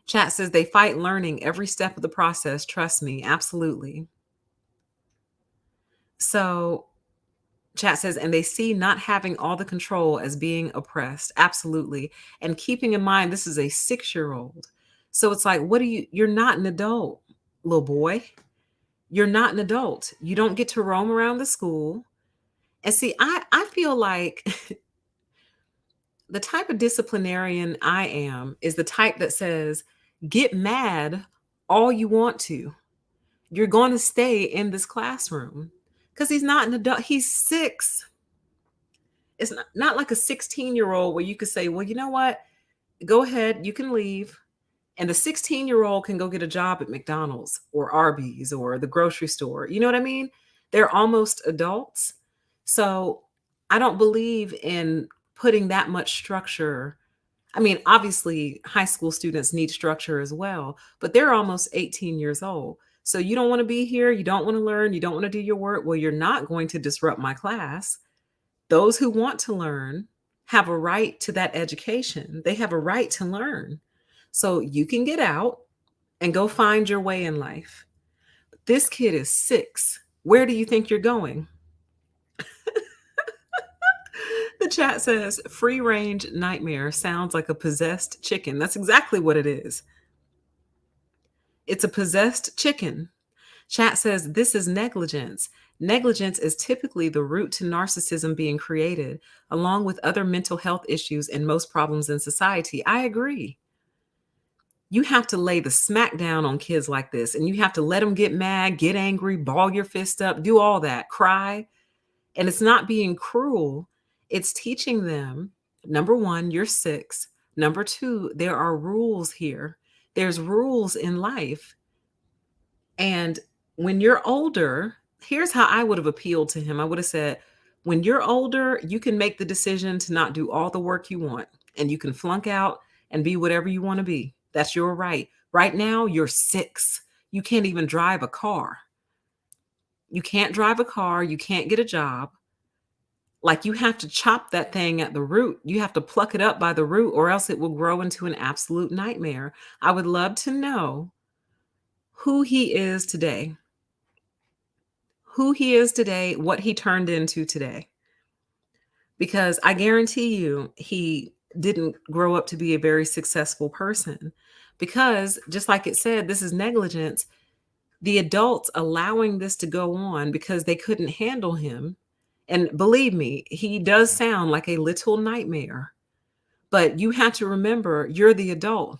Chat says they fight learning every step of the process. Trust me, absolutely. So chat says, and they see not having all the control as being oppressed. Absolutely. And keeping in mind, this is a 6-year-old. So it's like, you're not an adult, little boy. You're not an adult. You don't get to roam around the school. And see, I feel like the type of disciplinarian I am is the type that says, get mad all you want to. You're going to stay in this classroom because he's not an adult. He's 6. It's not like a 16-year-old where you could say, well, you know what? Go ahead. You can leave. And the 16-year-old can go get a job at McDonald's or Arby's or the grocery store. You know what I mean? They're almost adults. So I don't believe in putting that much structure. I mean, obviously, high school students need structure as well, but they're almost 18 years old. So you don't want to be here. You don't want to learn. You don't want to do your work. Well, you're not going to disrupt my class. Those who want to learn have a right to that education. They have a right to learn. So you can get out and go find your way in life. This kid is 6. Where do you think you're going? The chat says, free range nightmare sounds like a possessed chicken. That's exactly what it is. It's a possessed chicken. Chat says, this is negligence. Negligence is typically the root to narcissism being created, along with other mental health issues and most problems in society. I agree. You have to lay the smack down on kids like this, and you have to let them get mad, get angry, ball your fist up, do all that, cry. And it's not being cruel. It's teaching them, number 1, you're 6. Number 2, there are rules here. There's rules in life. And when you're older, here's how I would have appealed to him. I would have said, when you're older, you can make the decision to not do all the work you want, and you can flunk out and be whatever you want to be. That's your right. Right now, you're 6. You can't even drive a car. You can't drive a car. You can't get a job. Like, you have to chop that thing at the root. You have to pluck it up by the root, or else it will grow into an absolute nightmare. I would love to know who he is today. Who he is today, what he turned into today. Because I guarantee you, he didn't grow up to be a very successful person. Because just like it said, this is negligence. The adults allowing this to go on because they couldn't handle him. And believe me, he does sound like a little nightmare. But you have to remember, you're the adult.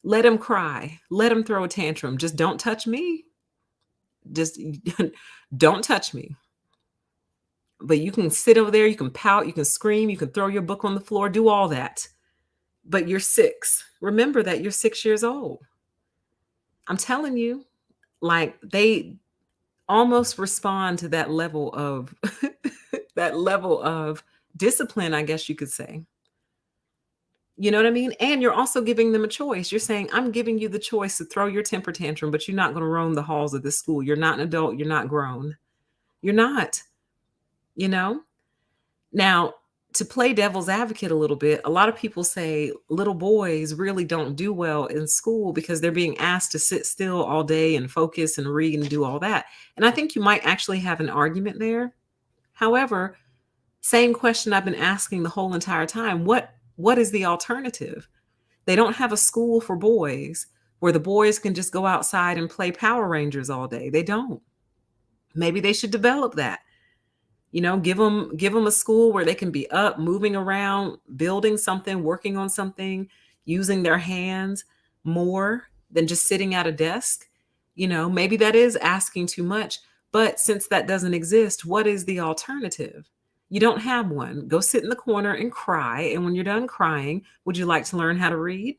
Let him cry. Let him throw a tantrum. Just don't touch me. Just don't touch me. But you can sit over there. You can pout. You can scream. You can throw your book on the floor. Do all that. But you're 6. Remember that you're 6 years old. I'm telling you, like, they almost respond to that level of that level of discipline, I guess you could say. You know what I mean? And you're also giving them a choice. You're saying, I'm giving you the choice to throw your temper tantrum, but you're not going to roam the halls of this school. You're not an adult. You're not grown. You're not, you know? Now, to play devil's advocate a little bit, a lot of people say little boys really don't do well in school because they're being asked to sit still all day and focus and read and do all that. And I think you might actually have an argument there. However, same question I've been asking the whole entire time. What is the alternative? They don't have a school for boys where the boys can just go outside and play Power Rangers all day. They don't. Maybe they should develop that. Give them a school where they can be up, moving around, building something, working on something, using their hands more than just sitting at a desk. Maybe that is asking too much, but since that doesn't exist, what is the alternative? You don't have one. Go sit in the corner and cry, and when you're done crying, would you like to learn how to read?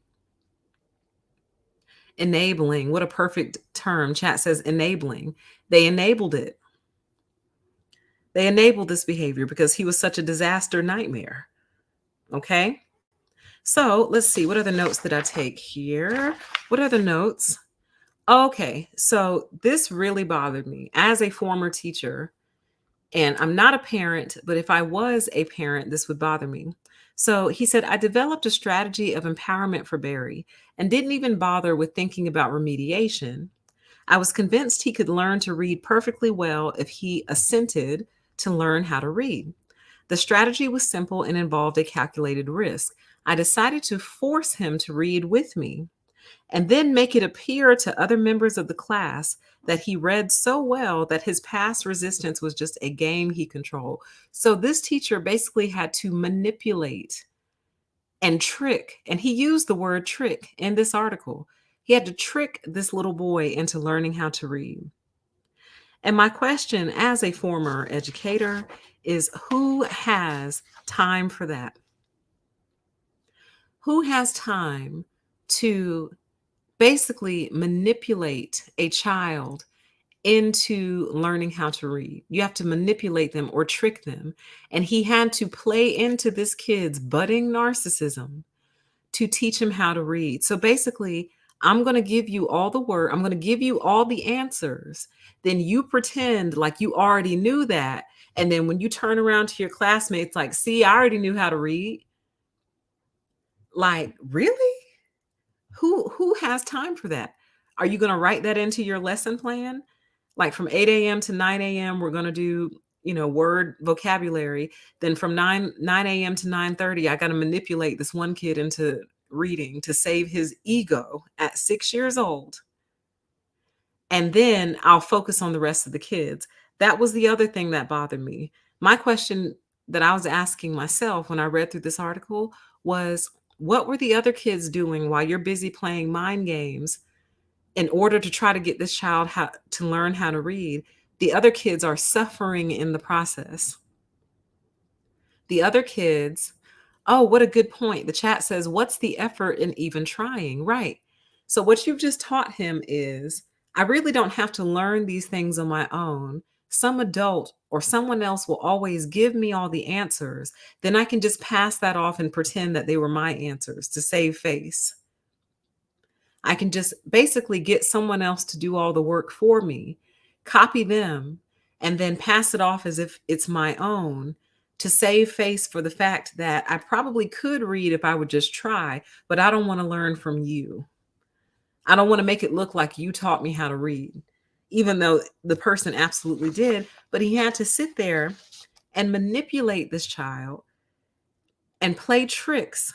Enabling, what a perfect term. Chat says enabling. They enabled it. They enabled this behavior because he was such a disaster nightmare. Okay. So let's see. What are the notes that I take here? What are the notes? Okay. So this really bothered me as a former teacher. And I'm not a parent, but if I was a parent, this would bother me. So he said, I developed a strategy of empowerment for Barry and didn't even bother with thinking about remediation. I was convinced he could learn to read perfectly well if he assented to learn how to read. The strategy was simple and involved a calculated risk. I decided to force him to read with me and then make it appear to other members of the class that he read so well that his past resistance was just a game he controlled. So this teacher basically had to manipulate and trick, and he used the word trick in this article. He had to trick this little boy into learning how to read. And my question as a former educator is, who has time for that? Who has time to basically manipulate a child into learning how to read? You have to manipulate them or trick them. And he had to play into this kid's budding narcissism to teach him how to read. So basically, I'm going to give you all the word, I'm going to give you all the answers. Then you pretend like you already knew that. And then when you turn around to your classmates, like, see, I already knew how to read. Like, really? Who has time for that? Are you going to write that into your lesson plan? Like from 8 a.m. to 9 a.m., we're going to do, word vocabulary. Then from 9 a.m. to 9:30, I got to manipulate this one kid into reading to save his ego at 6 years old. And then I'll focus on the rest of the kids. That was the other thing that bothered me. My question that I was asking myself when I read through this article was, what were the other kids doing while you're busy playing mind games in order to try to get this child to learn how to read? The other kids are suffering in the process. The other kids, oh, what a good point. The chat says, what's the effort in even trying? Right. So what you've just taught him is, I really don't have to learn these things on my own. Some adult or someone else will always give me all the answers. Then I can just pass that off and pretend that they were my answers to save face. I can just basically get someone else to do all the work for me, copy them, and then pass it off as if it's my own to save face for the fact that I probably could read if I would just try, but I don't want to learn from you. I don't want to make it look like you taught me how to read, even though the person absolutely did. But he had to sit there and manipulate this child and play tricks.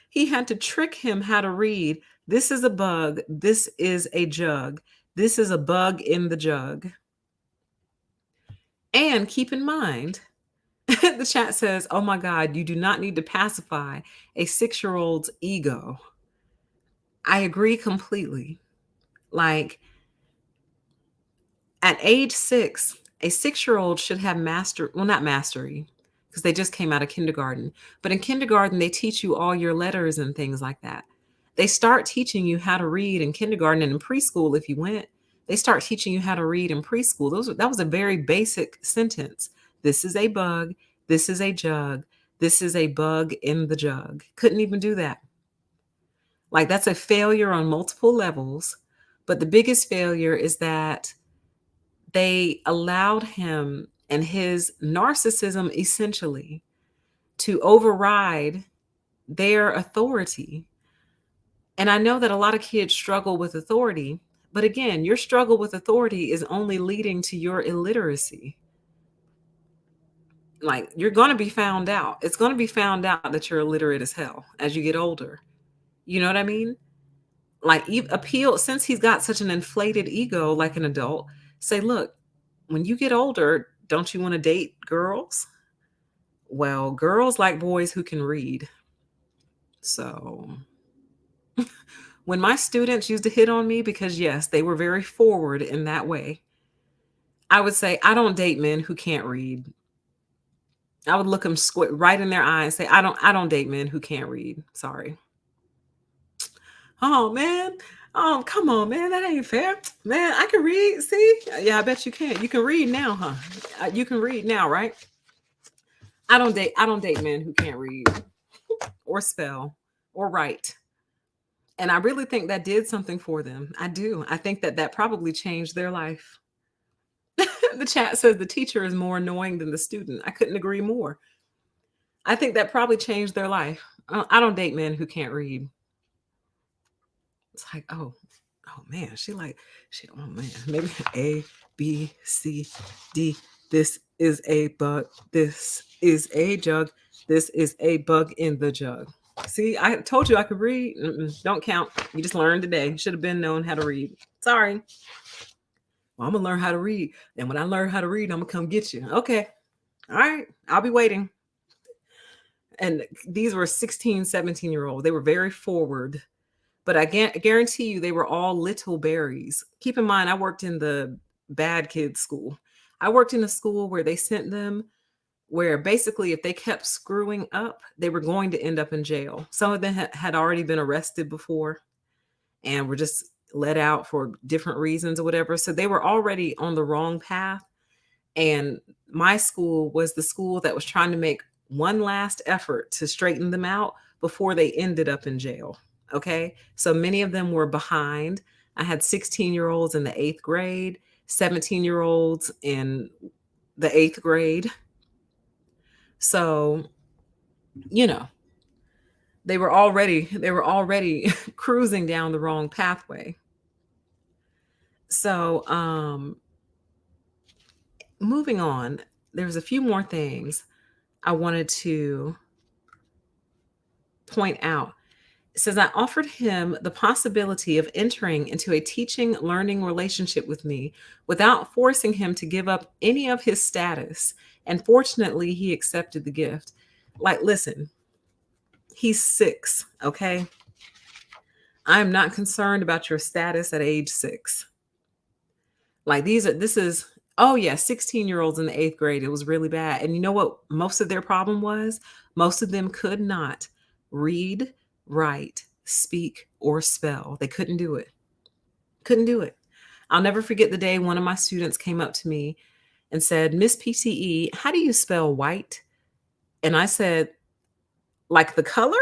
He had to trick him how to read. This is a bug. This is a jug. This is a bug in the jug. And keep in mind, the chat says, oh my God, you do not need to pacify a 6-year-old's ego. I agree completely. Like, at age 6, a 6-year-old should have not mastery, because they just came out of kindergarten. But in kindergarten, they teach you all your letters and things like that. They start teaching you how to read in kindergarten, and in preschool, if you went, they start teaching you how to read in preschool. That was a very basic sentence. This is a bug. This is a jug. This is a bug in the jug. Couldn't even do that. Like, that's a failure on multiple levels. But the biggest failure is that they allowed him and his narcissism essentially to override their authority. And I know that a lot of kids struggle with authority, but again, your struggle with authority is only leading to your illiteracy. Like, you're going to be found out. It's going to be found out that you're illiterate as hell as you get older. You know what I mean? Like, appeal, since he's got such an inflated ego like an adult, say, look, when you get older, Don't you want to date girls? Well, girls like boys who can read. So when my students used to hit on me because, yes, they were very forward in that way, I would say, I don't date men who can't read. I would look them right in their eye and say, I don't date men who can't read. Sorry. Oh man. Oh, come on, man. That ain't fair. Man, I can read. See? Yeah, I bet you can. You can read now, huh? You can read now, right? I don't date men who can't read or spell or write. And I really think that did something for them. I do. I think that probably changed their life. The chat says the teacher is more annoying than the student. I couldn't agree more. I think that probably changed their life. I don't date men who can't read. It's like, oh man, oh man, maybe A, B, C, D. This is a bug. This is a jug. This is a bug in the jug. See, I told you I could read. Don't count. You just learned today. Should have been known how to read. Sorry. Well, I'm going to learn how to read. And when I learn how to read, I'm going to come get you. Okay. All right. I'll be waiting. And these were 16, 17-year-olds. They were very forward. But I guarantee you they were all little berries. Keep in mind, I worked in the bad kids school. I worked in a school where they sent them where basically if they kept screwing up, they were going to end up in jail. Some of them had already been arrested before and were just let out for different reasons or whatever. So they were already on the wrong path. And my school was the school that was trying to make one last effort to straighten them out before they ended up in jail. Okay. So many of them were behind. I had 16-year-olds in the 8th grade, 17-year-olds in the 8th grade. So, they were already cruising down the wrong pathway. So, moving on, there's a few more things I wanted to point out. It says, I offered him the possibility of entering into a teaching learning relationship with me without forcing him to give up any of his status. And fortunately, he accepted the gift. Like, listen, he's 6, okay? I'm not concerned about your status at age 6. Like this is, 16-year-olds in the 8th grade. It was really bad. And you know what most of their problem was? Most of them could not read, write, speak, or spell. They couldn't do it. Couldn't do it. I'll never forget the day one of my students came up to me and said, Miss PTE, how do you spell white? And I said, like the color?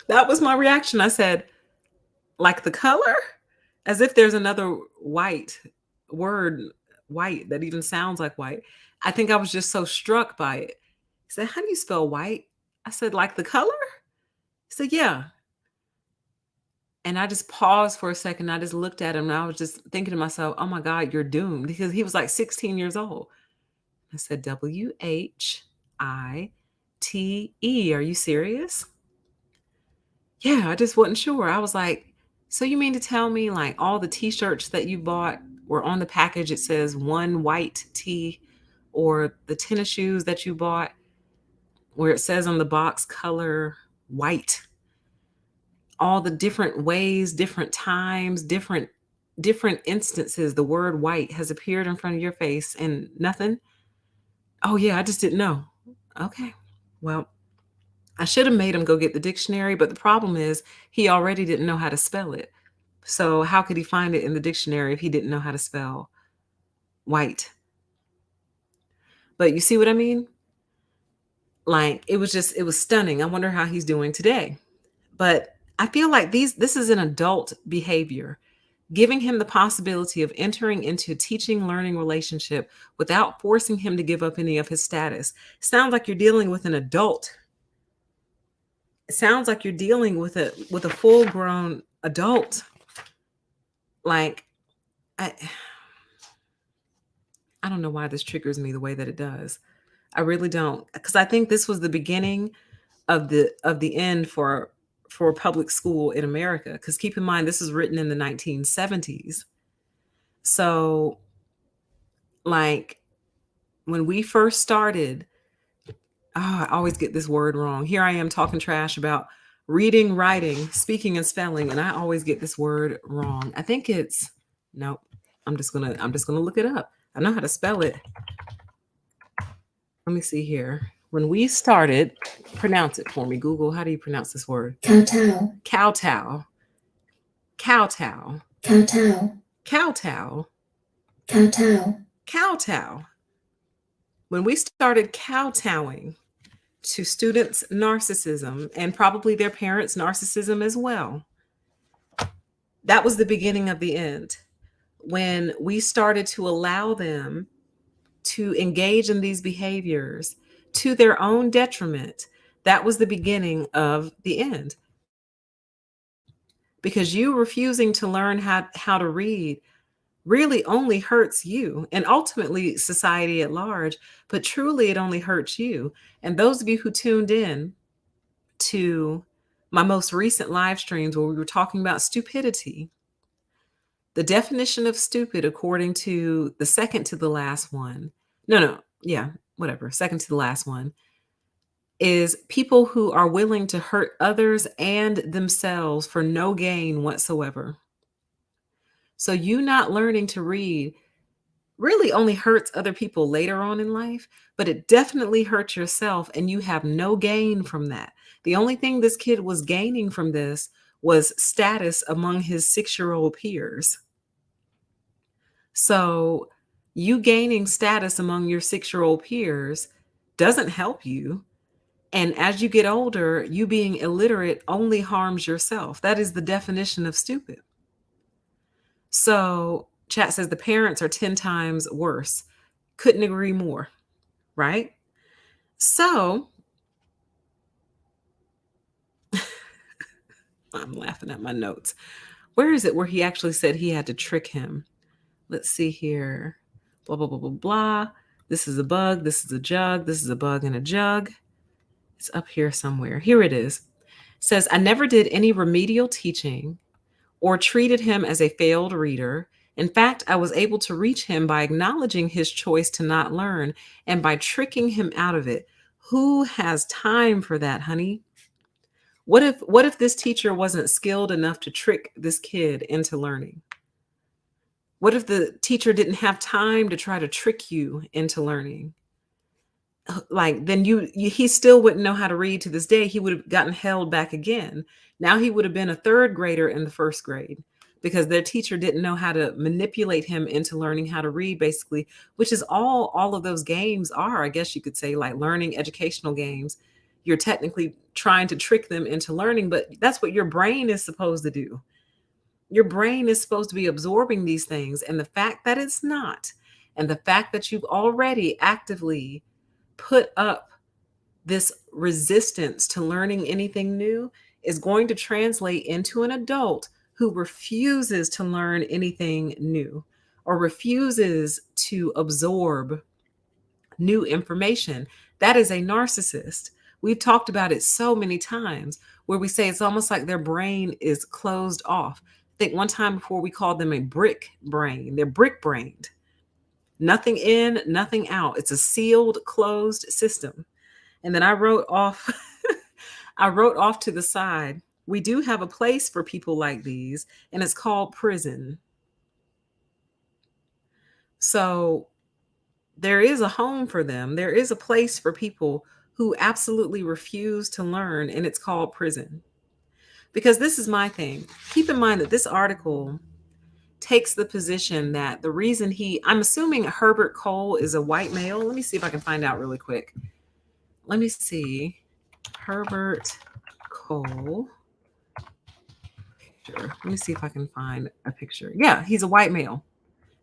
That was my reaction. I said, like the color? As if there's another white word, white, that even sounds like white. I think I was just so struck by it. He said, how do you spell white? I said, like the color? He said, yeah. And I just paused for a second. I just looked at him and I was just thinking to myself, oh my God, you're doomed. Because he was like 16 years old. I said, WHITE. Are you serious? Yeah, I just wasn't sure. I was like, so you mean to tell me like all the t-shirts that you bought were on the package, it says one white tee, or the tennis shoes that you bought where it says on the box color white? All the different ways, different times, different instances the word white has appeared in front of your face and nothing? Oh yeah, I just didn't know. Okay. Well, I should have made him go get the dictionary, but the problem is he already didn't know how to spell it. So how could he find it in the dictionary if he didn't know how to spell white? But you see what I mean? Like it was stunning. I wonder how he's doing today. But I feel like this is an adult behavior, giving him the possibility of entering into a teaching learning relationship without forcing him to give up any of his status. Sounds like you're dealing with an adult. It sounds like you're dealing with a full-grown adult. Like, I don't know why this triggers me the way that it does. I really don't, because I think this was the beginning of the end for for public school in America. Because keep in mind, this is written in the 1970s. So, like, when we first started, I always get this word wrong. Here I am talking trash about reading, writing, speaking, and spelling, and I always get this word wrong. I think it's nope. I'm just gonna look it up. I know how to spell it. Let me see here. When we started, pronounce it for me. Google, how do you pronounce this word? Kowtow. Kowtow. Kowtow. Kowtow. Kowtow. Kowtow. Kowtow. When we started kowtowing to students' narcissism and probably their parents' narcissism as well, that was the beginning of the end. When we started to allow them to engage in these behaviors to their own detriment, that was the beginning of the end. Because you refusing to learn how to read really only hurts you and ultimately society at large, but truly it only hurts you. And those of you who tuned in to my most recent live streams where we were talking about stupidity, the definition of stupid, according to the second to the last one, second to the last one, is people who are willing to hurt others and themselves for no gain whatsoever. So you not learning to read really only hurts other people later on in life, but it definitely hurts yourself and you have no gain from that. The only thing this kid was gaining from this was status among his 6-year-old peers. So you gaining status among your 6-year-old peers doesn't help you. And as you get older, you being illiterate only harms yourself. That is the definition of stupid. So chat says the parents are 10 times worse. Couldn't agree more, right? So I'm laughing at my notes. Where is it where he actually said he had to trick him? Let's see here. Blah, blah, blah, blah, blah. This is a bug. This is a jug. This is a bug in a jug. It's up here somewhere. Here it is. It says, I never did any remedial teaching or treated him as a failed reader. In fact, I was able to reach him by acknowledging his choice to not learn and by tricking him out of it. Who has time for that, honey? What if this teacher wasn't skilled enough to trick this kid into learning? What if the teacher didn't have time to try to trick you into learning? Like, then he still wouldn't know how to read to this day. He would have gotten held back again. Now he would have been a third grader in the first grade because their teacher didn't know how to manipulate him into learning how to read, basically, which is all of those games are, I guess you could say, like learning educational games. You're technically trying to trick them into learning, but that's what your brain is supposed to do. Your brain is supposed to be absorbing these things. And the fact that it's not, and the fact that you've already actively put up this resistance to learning anything new is going to translate into an adult who refuses to learn anything new or refuses to absorb new information. That is a narcissist. We've talked about it so many times where we say it's almost like their brain is closed off. I think one time before we called them a brick brain. They're brick brained. Nothing in, nothing out. It's a sealed, closed system. And then I wrote off, I wrote off to the side, we do have a place for people like these, and it's called prison. So there is a home for them. There is a place for people who absolutely refuse to learn, and it's called prison. Because this is my thing. Keep in mind that this article takes the position that the reason I'm assuming Herbert Cole is a white male. Let me see if I can find out really quick. Let me see. Herbert Cole. Picture. Let me see if I can find a picture. Yeah, he's a white male,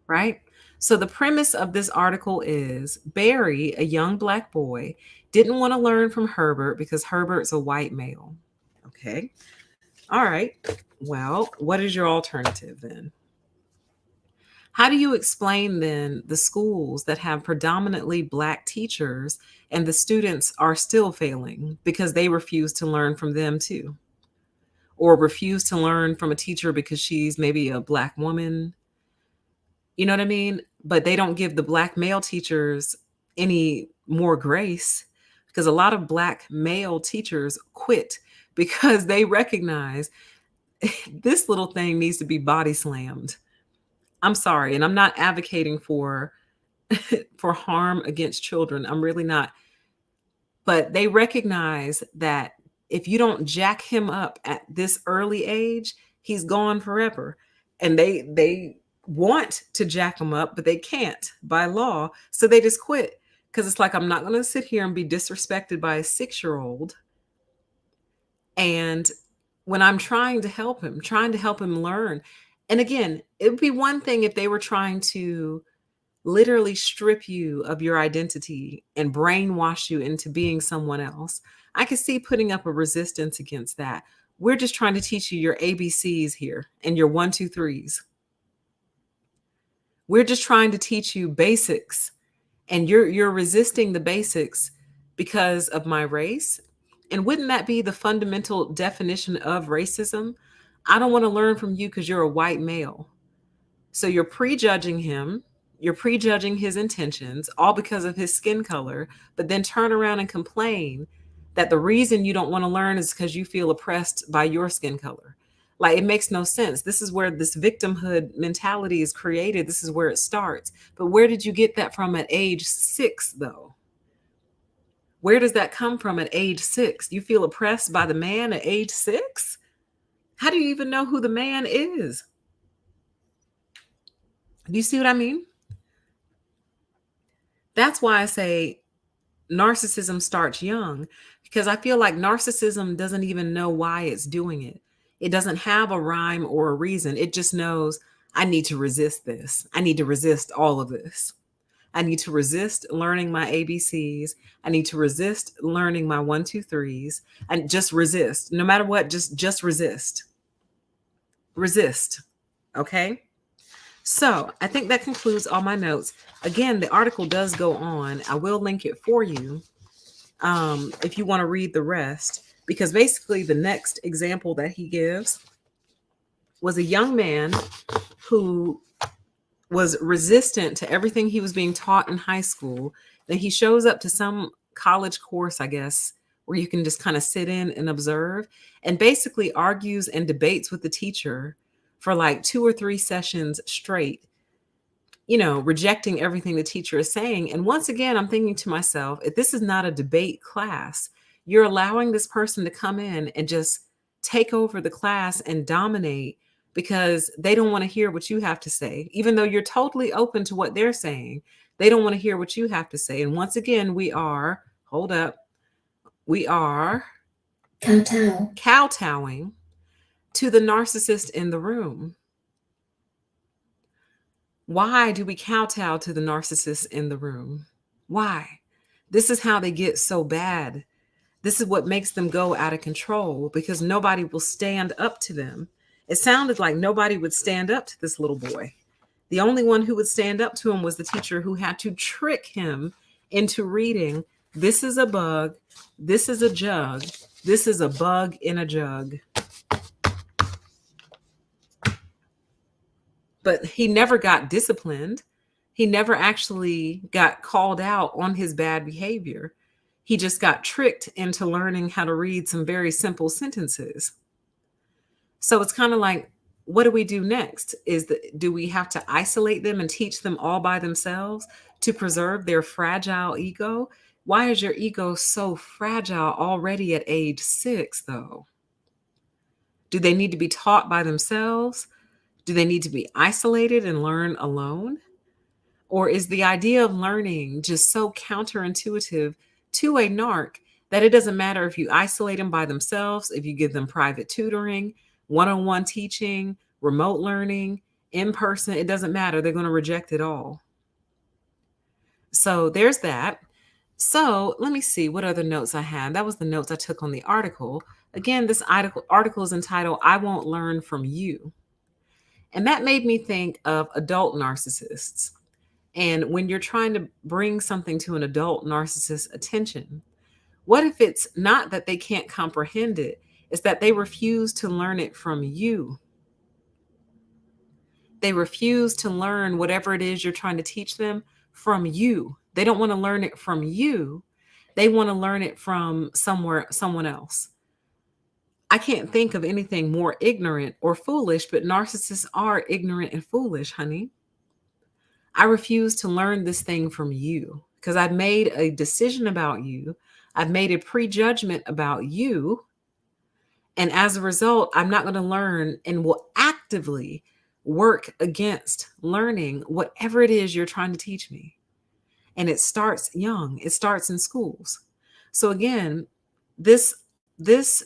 right? So the premise of this article is Barry, a young black boy, didn't want to learn from Herbert because Herbert's a white male. Okay. All right. Well, what is your alternative then? How do you explain then the schools that have predominantly black teachers and the students are still failing because they refuse to learn from them too? or refuse to learn from a teacher because she's maybe a Black woman. You know what I mean? But they don't give the Black male teachers any more grace, because a lot of Black male teachers quit because they recognize this little thing needs to be body slammed. I'm sorry, and I'm not advocating for for harm against children. I'm really not. But they recognize that if you don't jack him up at this early age, he's gone forever. And they want to jack him up, but they can't by law. So they just quit. Because it's like, I'm not going to sit here and be disrespected by a 6-year-old. And when I'm trying to help him learn. And again, it would be one thing if they were trying to literally strip you of your identity and brainwash you into being someone else. I could see putting up a resistance against that. We're just trying to teach you your ABCs here and your 1, 2, 3s. We're just trying to teach you basics, and you're resisting the basics because of my race. And wouldn't that be the fundamental definition of racism? I don't want to learn from you because you're a white male. So you're prejudging him, you're prejudging his intentions, all because of his skin color, but then turn around and complain that the reason you don't want to learn is because you feel oppressed by your skin color. Like, it makes no sense. This is where this victimhood mentality is created. This is where it starts. But where did you get that from at age 6, though? Where does that come from at age 6? You feel oppressed by the man at age 6? How do you even know who the man is? Do you see what I mean? That's why I say narcissism starts young, because I feel like narcissism doesn't even know why it's doing it. It doesn't have a rhyme or a reason. It just knows, I need to resist this. I need to resist all of this. I need to resist learning my ABCs. I need to resist learning my 1, 2, 3s, and just resist. No matter what, just resist. Resist. Okay? So I think that concludes all my notes. Again, the article does go on. I will link it for you if you want to read the rest, because basically the next example that he gives was a young man who was resistant to everything he was being taught in high school. Then he shows up to some college course, I guess, where you can just kind of sit in and observe, and basically argues and debates with the teacher for like 2 or 3 sessions straight, rejecting everything the teacher is saying. And once again, I'm thinking to myself, if this is not a debate class, you're allowing this person to come in and just take over the class and dominate because they don't want to hear what you have to say. Even though you're totally open to what they're saying, they don't want to hear what you have to say. And once again, we are kowtowing to the narcissist in the room. Why do we kowtow to the narcissist in the room? Why? This is how they get so bad. This is what makes them go out of control, because nobody will stand up to them. It sounded like nobody would stand up to this little boy. The only one who would stand up to him was the teacher, who had to trick him into reading, "This is a bug. This is a jug. This is a bug in a jug." But he never got disciplined. He never actually got called out on his bad behavior. He just got tricked into learning how to read some very simple sentences. So it's kind of like, what do we do next? Do we have to isolate them and teach them all by themselves to preserve their fragile ego? Why is your ego so fragile already at age 6, though? Do they need to be taught by themselves? Do they need to be isolated and learn alone? Or is the idea of learning just so counterintuitive to a narc that it doesn't matter if you isolate them by themselves, if you give them private tutoring, one-on-one teaching, remote learning, in person, it doesn't matter. They're going to reject it all. So there's that. So let me see what other notes I had. That was the notes I took on the article. Again, this article is entitled, "I Won't Learn From You." And that made me think of adult narcissists. And when you're trying to bring something to an adult narcissist's attention, what if it's not that they can't comprehend it? is that they refuse to learn it from you. They refuse to learn whatever it is you're trying to teach them from you. They don't want to learn it from you. They want to learn it from someone else. I can't think of anything more ignorant or foolish, but narcissists are ignorant and foolish, honey. I refuse to learn this thing from you because I've made a decision about you. I've made a prejudgment about you. And as a result, I'm not going to learn and will actively work against learning whatever it is you're trying to teach me. And it starts young. It starts in schools. So again, this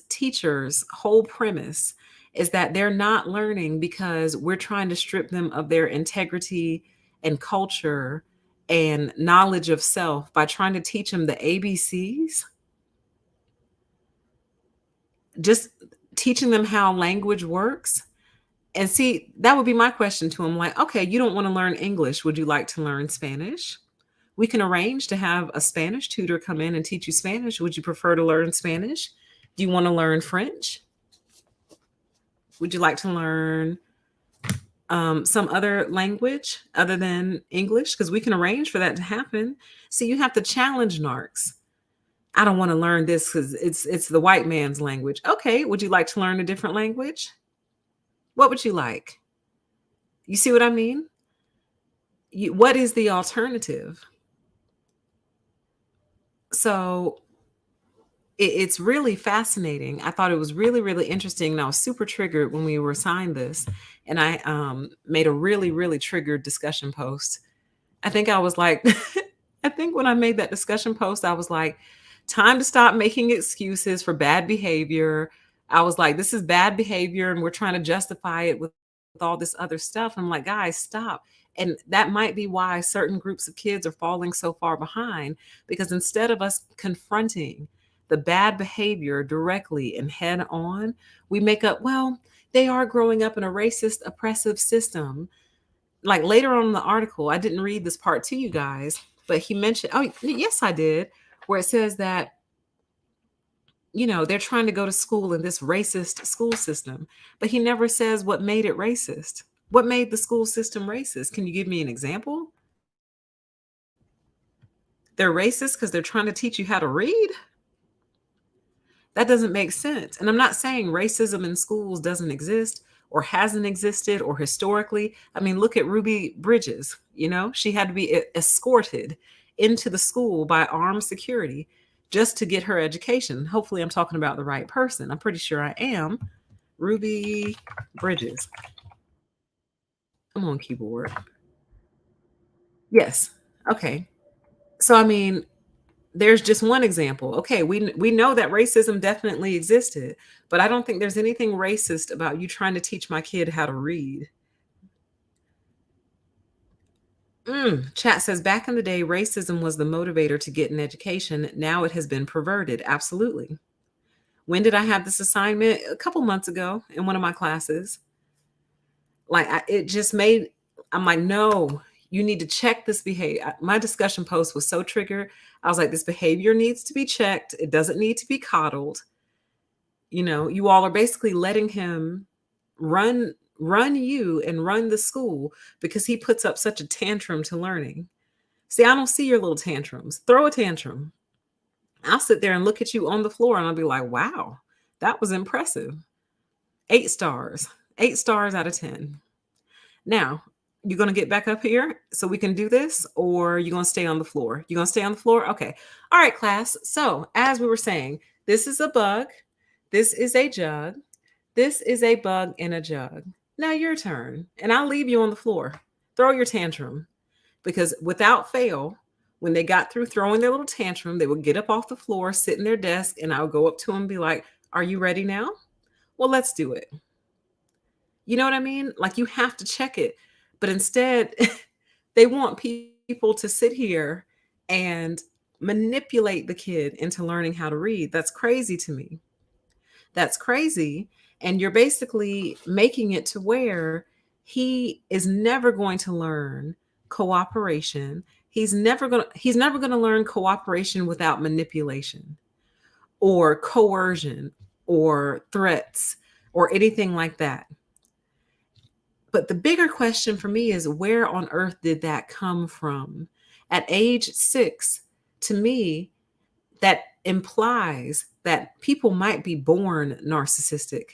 teacher's whole premise is that they're not learning because we're trying to strip them of their integrity and culture and knowledge of self by trying to teach them the ABCs. Just teaching them how language works. And see, that would be my question to them. Like, okay, you don't want to learn English. Would you like to learn Spanish? We can arrange to have a Spanish tutor come in and teach you Spanish. Would you prefer to learn Spanish? Do you want to learn French? Would you like to learn some other language other than English? Because we can arrange for that to happen. So you have to challenge narcs. I don't want to learn this because it's the white man's language. Okay, would you like to learn a different language? What would you like? You see what I mean? What is the alternative? So it's really fascinating. I thought it was really, really interesting. And I was super triggered when we were assigned this. And I made a really, really triggered discussion post. I think I was like, I think when I made that discussion post, I was like, time to stop making excuses for bad behavior. I was like, this is bad behavior and we're trying to justify it with all this other stuff. I'm like, guys, stop. And that might be why certain groups of kids are falling so far behind, because instead of us confronting the bad behavior directly and head on, we make up, well, they are growing up in a racist, oppressive system. Like later on in the article, I didn't read this part to you guys, but he mentioned, oh, yes, I did, where it says that, they're trying to go to school in this racist school system, but he never says what made it racist. What made the school system racist? Can you give me an example? They're racist because they're trying to teach you how to read? That doesn't make sense. And I'm not saying racism in schools doesn't exist or hasn't existed or historically. I mean, look at Ruby Bridges. She had to be escorted into the school by armed security just to get her education. Hopefully I'm talking about the right person. I'm pretty sure I am. Ruby Bridges. I'm on keyboard. Yes. Okay. So, I mean, there's just one example. Okay, we know that racism definitely existed, but I don't think there's anything racist about you trying to teach my kid how to read. Chat says, back in the day, racism was the motivator to get an education. Now it has been perverted. Absolutely. When did I have this assignment? A couple months ago in one of my classes. I'm like, no, you need to check this behavior. My discussion post was so triggered. I was like, this behavior needs to be checked. It doesn't need to be coddled. You all are basically letting him run you and run the school because he puts up such a tantrum to learning. See, I don't see your little tantrums. Throw a tantrum. I'll sit there and look at you on the floor and I'll be like, wow, that was impressive. 8 stars. 8 stars out of 10. Now, you're going to get back up here so we can do this, or you're going to stay on the floor? You're going to stay on the floor? Okay. All right, class. So as we were saying, this is a bug. This is a jug. This is a bug in a jug. Now your turn. And I'll leave you on the floor. Throw your tantrum. Because without fail, when they got through throwing their little tantrum, they would get up off the floor, sit in their desk, and I would go up to them and be like, are you ready now? Well, let's do it. You know what I mean? Like, you have to check it. But instead, they want people to sit here and manipulate the kid into learning how to read. That's crazy to me. That's crazy. And you're basically making it to where he is never going to learn cooperation. He's never going to learn cooperation without manipulation or coercion or threats or anything like that. But the bigger question for me is, where on earth did that come from? At age 6, to me, that implies that people might be born narcissistic.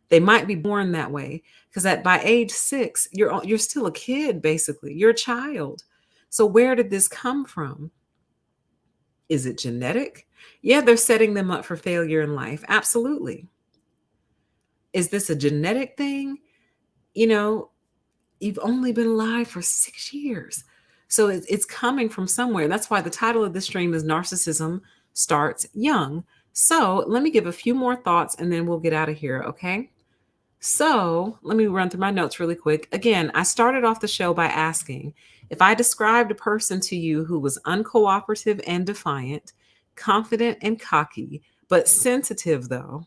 They might be born that way because at by age 6, you're still a kid basically. You're a child. So where did this come from? Is it genetic? Yeah, they're setting them up for failure in life. Absolutely. Is this a genetic thing? You know, you've only been alive for 6 years. So it's coming from somewhere. That's why the title of this stream is Narcissism Starts Young. So let me give a few more thoughts and then we'll get out of here, okay? So let me run through my notes really quick. Again, I started off the show by asking if I described a person to you who was uncooperative and defiant, confident and cocky, but sensitive though,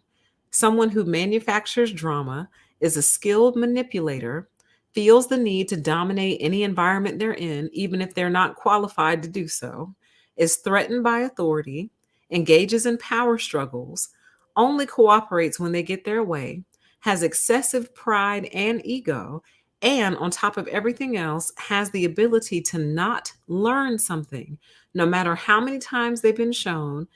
someone who manufactures drama, is a skilled manipulator, feels the need to dominate any environment they're in, even if they're not qualified to do so, is threatened by authority, engages in power struggles, only cooperates when they get their way, has excessive pride and ego, and on top of everything else, has the ability to not learn something, no matter how many times they've been shown,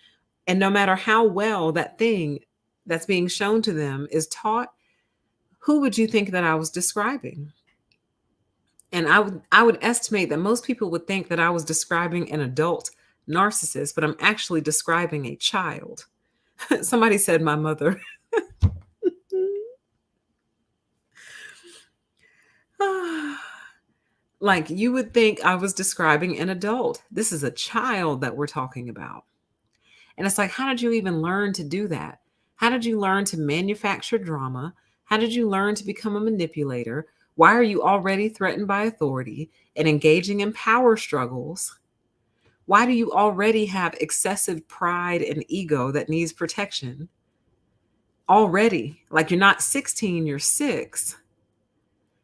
and no matter how well that thing that's being shown to them is taught. Who would you think that I was describing? And I would estimate that most people would think that I was describing an adult narcissist, but I'm actually describing a child. Somebody said my mother. Like you would think I was describing an adult. This is a child that we're talking about. And it's like, how did you even learn to do that? How did you learn to manufacture drama? How did you learn to become a manipulator? Why are you already threatened by authority and engaging in power struggles? Why do you already have excessive pride and ego that needs protection? Already, like you're not 16, you're 6.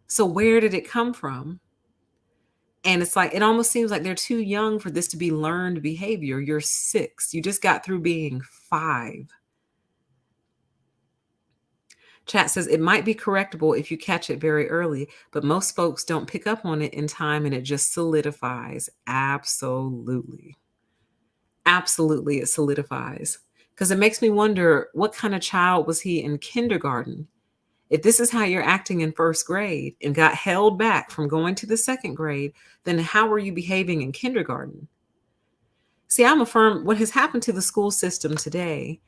So where did it come from? And it's like, it almost seems like they're too young for this to be learned behavior. You're 6. You just got through being 5. Chat says it might be correctable if you catch it very early, but most folks don't pick up on it in time and it just solidifies. Absolutely. Absolutely, it solidifies. Because it makes me wonder, what kind of child was he in kindergarten? If this is how you're acting in first grade and got held back from going to the second grade, then how are you behaving in kindergarten? See, I'm a firm, what has happened to the school system today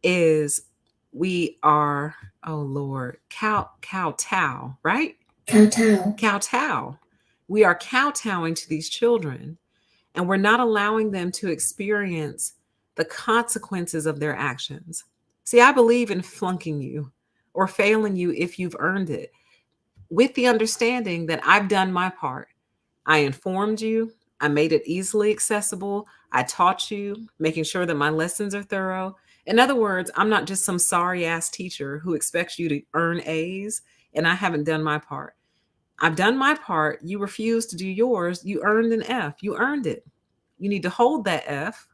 is we are, oh Lord, kowtow, right? Kowtow. Kowtow. We are kowtowing to these children and we're not allowing them to experience the consequences of their actions. See, I believe in flunking you or failing you if you've earned it, with the understanding that I've done my part. I informed you. I made it easily accessible. I taught you, making sure that my lessons are thorough. In other words, I'm not just some sorry ass teacher who expects you to earn A's and I haven't done my part. I've done my part. You refused to do yours. You earned an F. You earned it. You need to hold that F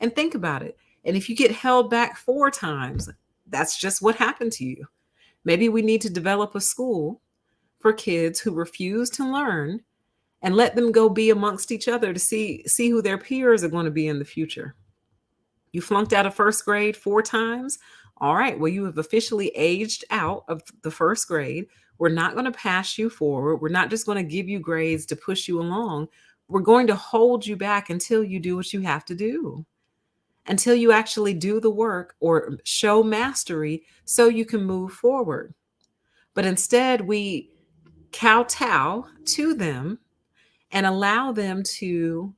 and think about it. And if you get held back 4 times, that's just what happened to you. Maybe we need to develop a school for kids who refuse to learn and let them go be amongst each other to see who their peers are going to be in the future. You flunked out of first grade 4 times. All right, well, you have officially aged out of the first grade. We're not going to pass you forward. We're not just going to give you grades to push you along. We're going to hold you back until you do what you have to do, until you actually do the work or show mastery so you can move forward. But instead, we kowtow to them and allow them to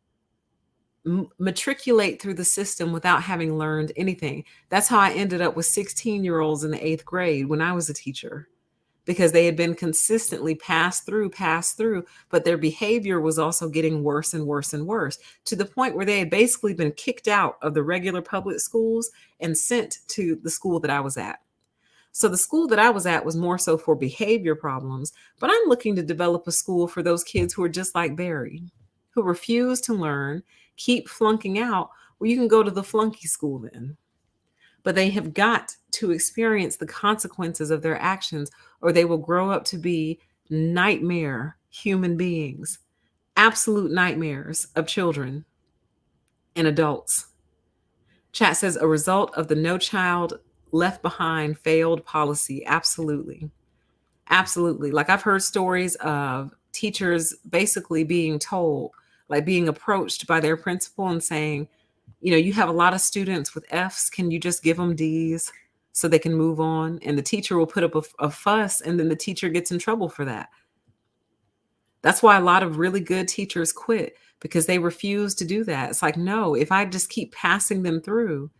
matriculate through the system without having learned anything. That's how I ended up with 16-year-olds in the 8th grade when I was a teacher, because they had been consistently passed through, but their behavior was also getting worse and worse and worse, to the point where they had basically been kicked out of the regular public schools and sent to the school that I was at. So the school that I was at was more so for behavior problems, but I'm looking to develop a school for those kids who are just like Barry, who refuse to learn, keep flunking out. Well, you can go to the flunky school then. but they have got to experience the consequences of their actions, or they will grow up to be nightmare human beings, absolute nightmares of children and adults. Chat says a result of the No Child Left Behind failed policy. Absolutely. Absolutely. Like I've heard stories of teachers basically being told, like being approached by their principal and saying, you have a lot of students with F's. Can you just give them D's so they can move on? And the teacher will put up a fuss, and then the teacher gets in trouble for that. That's why a lot of really good teachers quit, because they refuse to do that. It's like, no, if I just keep passing them through,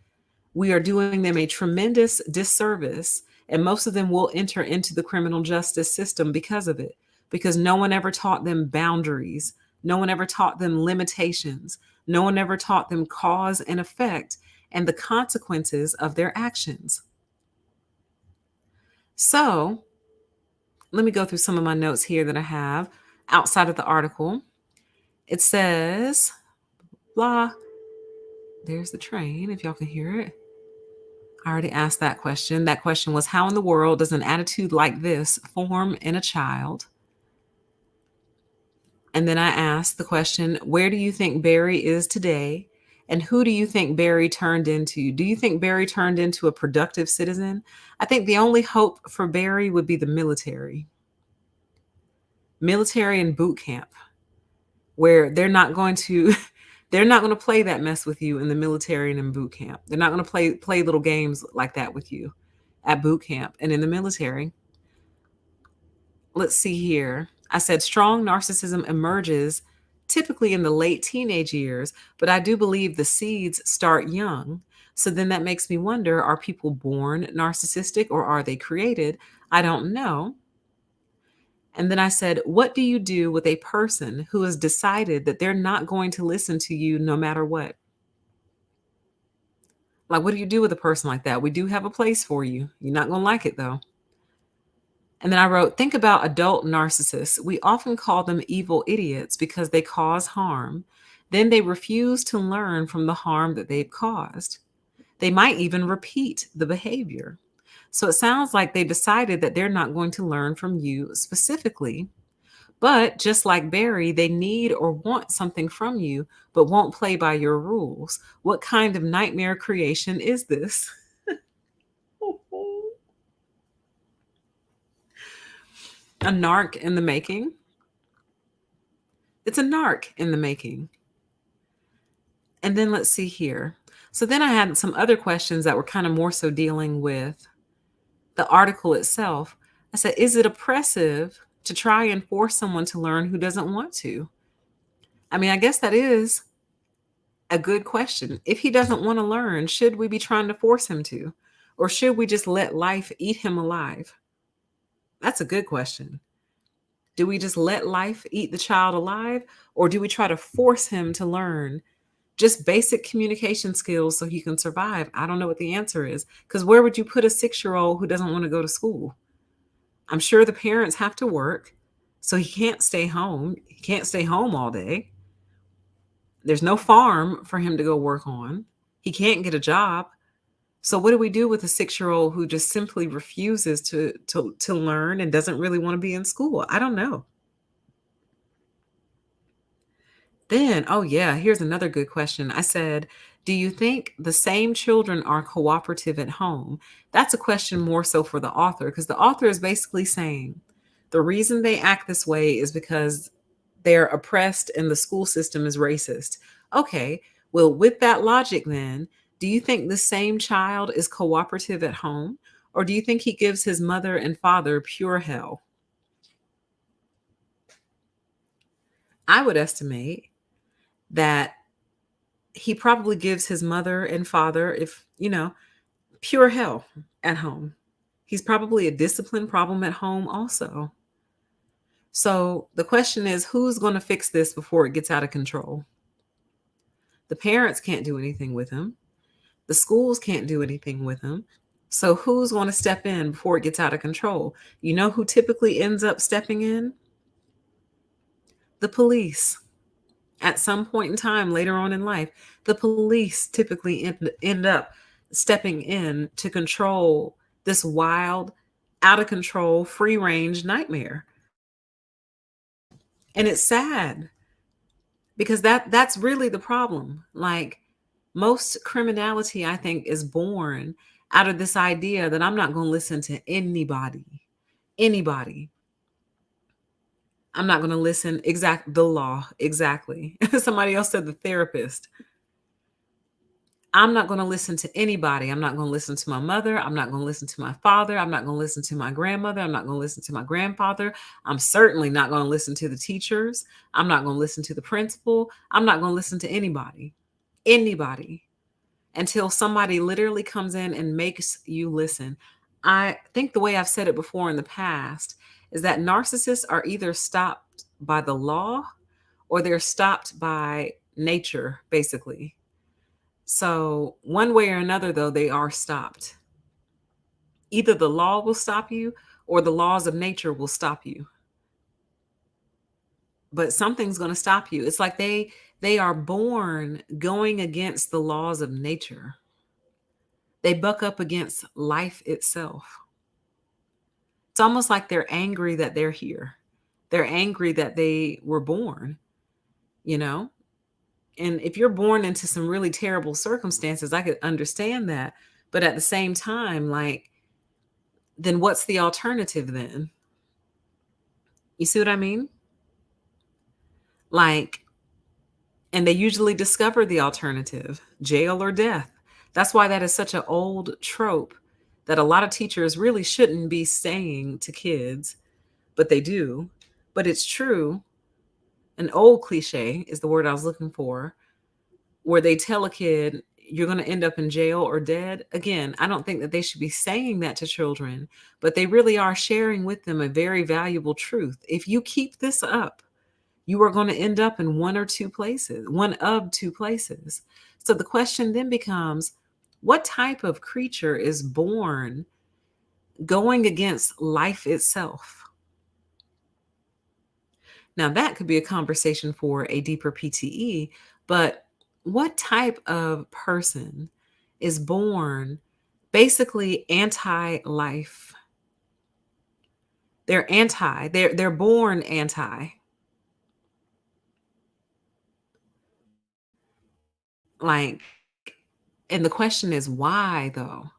we are doing them a tremendous disservice. And most of them will enter into the criminal justice system because of it, because no one ever taught them boundaries. No one ever taught them limitations. No one ever taught them cause and effect and the consequences of their actions. So let me go through some of my notes here that I have outside of the article. It says, blah, there's the train, if y'all can hear it. I already asked that question. That question was, how in the world does an attitude like this form in a child? And then I asked the question, where do you think Barry is today? And who do you think Barry turned into? Do you think Barry turned into a productive citizen? I think the only hope for Barry would be the military and boot camp, where they're not going to play that mess with you in the military and in boot camp. They're not going to play little games like that with you at boot camp and in the military. Let's see here. I said strong narcissism emerges typically in the late teenage years, but I do believe the seeds start young. So then that makes me wonder, are people born narcissistic or are they created? I don't know. And then I said, what do you do with a person who has decided that they're not going to listen to you no matter what? Like, what do you do with a person like that? We do have a place for you. You're not going to like it, though. And then I wrote, think about adult narcissists. We often call them evil idiots because they cause harm. Then they refuse to learn from the harm that they've caused. They might even repeat the behavior. So it sounds like they decided that they're not going to learn from you specifically. But just like Barry, they need or want something from you, but won't play by your rules. What kind of nightmare creation is this? A narc in the making? It's a narc in the making. And then let's see here. So then I had some other questions that were kind of more so dealing with the article itself. I said, is it oppressive to try and force someone to learn who doesn't want to? I mean, I guess that is a good question. If he doesn't want to learn, should we be trying to force him to? Or should we just let life eat him alive? That's a good question. Do we just let life eat the child alive? Or do we try to force him to learn just basic communication skills so he can survive? I don't know what the answer is. Because where would you put a 6-year-old who doesn't want to go to school? I'm sure the parents have to work, so he can't stay home. He can't stay home all day. There's no farm for him to go work on. He can't get a job. So what do we do with a 6-year-old who just simply refuses to learn and doesn't really want to be in school? I don't know. Then, oh yeah, here's another good question. I said, do you think the same children are cooperative at home? That's a question more so for the author, because the author is basically saying the reason they act this way is because they're oppressed and the school system is racist. Okay, well, with that logic, then, do you think the same child is cooperative at home? Or do you think he gives his mother and father pure hell? I would estimate that he probably gives his mother and father, pure hell at home. He's probably a discipline problem at home also. So the question is, who's going to fix this before it gets out of control? The parents can't do anything with him. The schools can't do anything with him. So who's going to step in before it gets out of control? You know who typically ends up stepping in? The police. At some point in time later on in life, the police typically end up stepping in to control this wild, out of control, free range nightmare. And it's sad because that's really the problem. Like, most criminality, I think, is born out of this idea that I'm not going to listen to anybody. I'm not going to listen. The law. Exactly. Somebody else said the therapist. I'm not going to listen to anybody. I'm not going to listen to my mother. I'm not going to listen to my father. I'm not going to listen to my grandmother. I'm not going to listen to my grandfather. I'm certainly not going to listen to the teachers. I'm not going to listen to the principal. I'm not going to listen to anybody, until somebody literally comes in and makes you listen. I think the way I've said it before in the past is that narcissists are either stopped by the law or they're stopped by nature, basically. So, one way or another, though, they are stopped. Either the law will stop you or the laws of nature will stop you. But something's going to stop you. It's like they are born going against the laws of nature. They buck up against life itself. It's almost like they're angry that they're here. They're angry that they were born, you know? And if you're born into some really terrible circumstances, I could understand that. But at the same time, like, then what's the alternative then? You see what I mean? Like, and they usually discover the alternative, jail or death. That's why that is such an old trope that a lot of teachers really shouldn't be saying to kids, but they do. But it's true. An old cliche is the word I was looking for, where they tell a kid, you're going to end up in jail or dead. Again, I don't think that they should be saying that to children, but they really are sharing with them a very valuable truth. If you keep this up, you are going to end up in one of two places. So the question then becomes, what type of creature is born going against life itself? Now, that could be a conversation for a deeper PTE, but what type of person is born basically anti-life? They're born anti. Like, and the question is why though?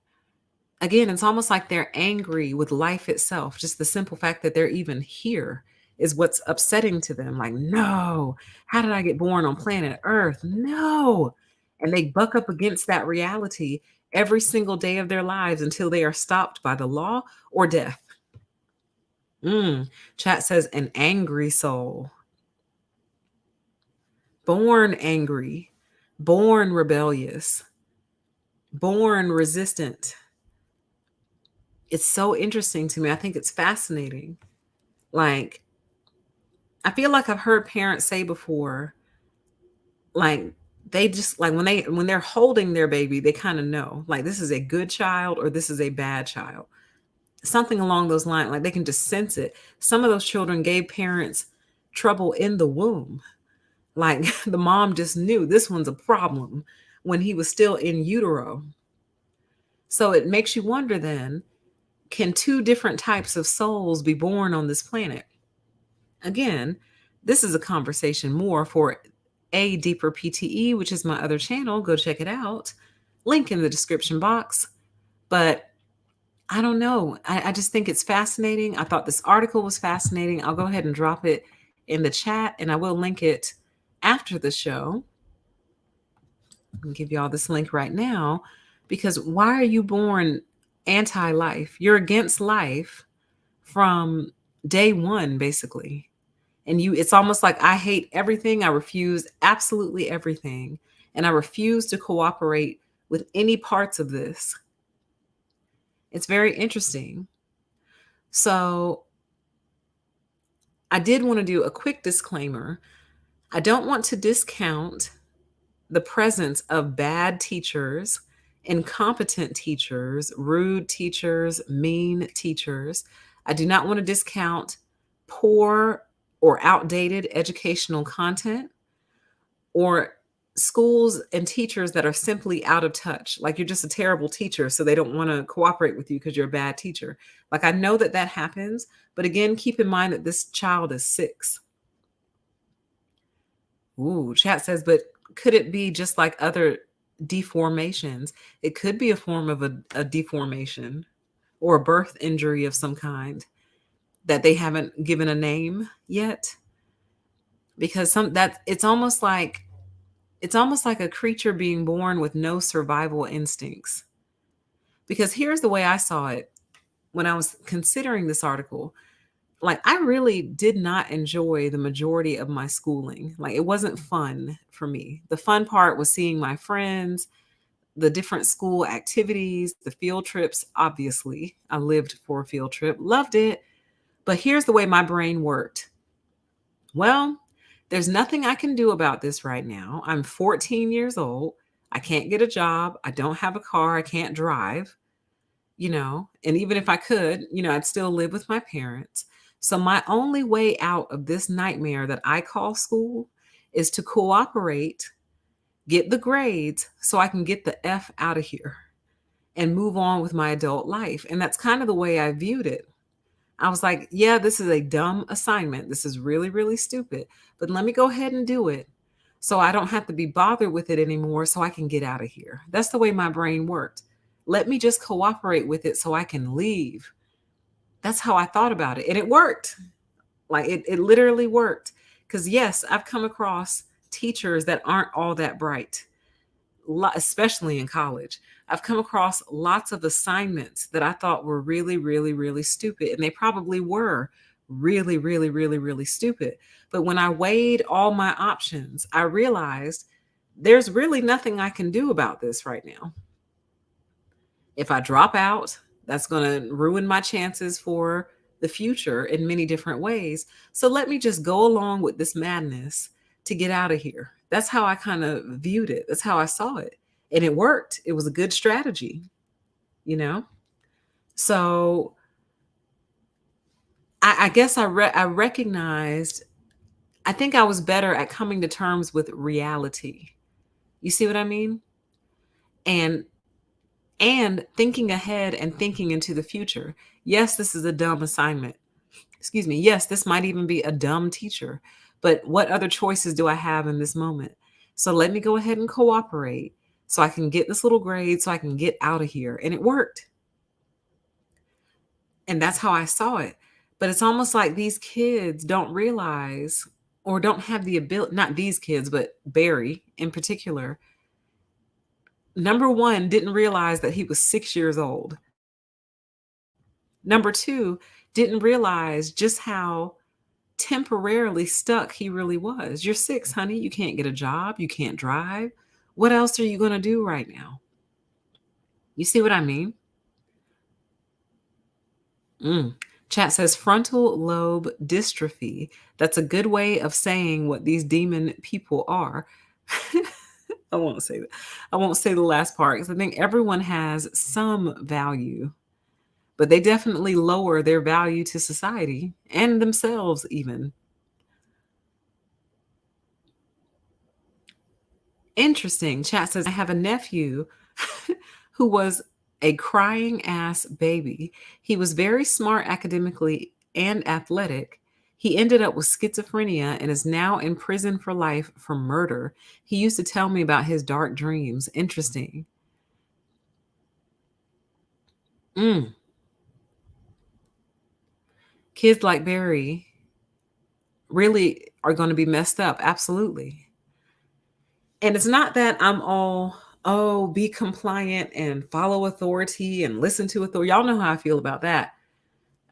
Again, it's almost like they're angry with life itself. Just the simple fact that they're even here is what's upsetting to them. Like, no, how did I get born on planet Earth? No. And they buck up against that reality every single day of their lives until they are stopped by the law or death. Chat says an angry soul. Born angry, born rebellious, born resistant. It's so interesting to me. I think it's fascinating. Like, I feel like I've heard parents say before, like, they just like when they're holding their baby, they kind of know, like, this is a good child or this is a bad child. Something along those lines, like they can just sense it. Some of those children gave parents trouble in the womb. Like, the mom just knew this one's a problem when he was still in utero. So it makes you wonder then, can two different types of souls be born on this planet? Again, this is a conversation more for a deeper PTE, which is my other channel. Go check it out. Link in the description box. But I don't know. I just think it's fascinating. I thought this article was fascinating. I'll go ahead and drop it in the chat, and I will link it after the show. I'll give you all this link right now, because why are you born anti-life? You're against life from day one, basically. And it's almost like, I hate everything. I refuse absolutely everything. And I refuse to cooperate with any parts of this. It's very interesting. So I did want to do a quick disclaimer. I don't want to discount the presence of bad teachers, incompetent teachers, rude teachers, mean teachers. I do not want to discount poor or outdated educational content or schools and teachers that are simply out of touch. Like you're just a terrible teacher, so they don't want to cooperate with you because you're a bad teacher. Like I know that that happens, but again, keep in mind that this child is 6. Ooh, chat says, but could it be just like other deformations? It could be a form of a deformation or a birth injury of some kind that they haven't given a name yet. Because it's almost like a creature being born with no survival instincts. Because here's the way I saw it when I was considering this article. Like, I really did not enjoy the majority of my schooling. Like, it wasn't fun for me. The fun part was seeing my friends, the different school activities, the field trips. Obviously, I lived for a field trip, loved it. But here's the way my brain worked. Well, there's nothing I can do about this right now. I'm 14 years old. I can't get a job. I don't have a car. I can't drive, and even if I could, I'd still live with my parents. So my only way out of this nightmare that I call school is to cooperate, get the grades so I can get the F out of here and move on with my adult life. And that's kind of the way I viewed it. I was like, yeah, this is a dumb assignment. This is really, really stupid, but let me go ahead and do it so I don't have to be bothered with it anymore so I can get out of here. That's the way my brain worked. Let me just cooperate with it so I can leave. That's how I thought about it. And it worked. Like it literally worked. Because yes, I've come across teachers that aren't all that bright, especially in college. I've come across lots of assignments that I thought were really, really, really stupid. And they probably were really, really, really, really stupid. But when I weighed all my options, I realized there's really nothing I can do about this right now. If I drop out, that's going to ruin my chances for the future in many different ways. So let me just go along with this madness to get out of here. That's how I kind of viewed it. That's how I saw it. And it worked. It was a good strategy, So I guess I recognized, I think I was better at coming to terms with reality. You see what I mean? And thinking ahead and thinking into the future. Yes, this is a dumb assignment. Excuse me. Yes, this might even be a dumb teacher, but what other choices do I have in this moment? So let me go ahead and cooperate so I can get this little grade so I can get out of here. And it worked. And that's how I saw it. But it's almost like these kids don't realize or don't have the ability, not these kids, but Barry in particular, number one, didn't realize that he was 6 years old. Number two, didn't realize just how temporarily stuck he really was. You're 6, honey. You can't get a job. You can't drive. What else are you going to do right now? You see what I mean? Chat says frontal lobe dystrophy. That's a good way of saying what these demon people are. I won't say that. I won't say the last part because I think everyone has some value, but they definitely lower their value to society and themselves even. Interesting. Chat says, I have a nephew who was a crying ass baby. He was very smart academically and athletic. He ended up with schizophrenia and is now in prison for life for murder. He used to tell me about his dark dreams. Interesting. Kids like Barry really are going to be messed up. Absolutely. And it's not that I'm all, oh, be compliant and follow authority and listen to authority. Y'all know how I feel about that.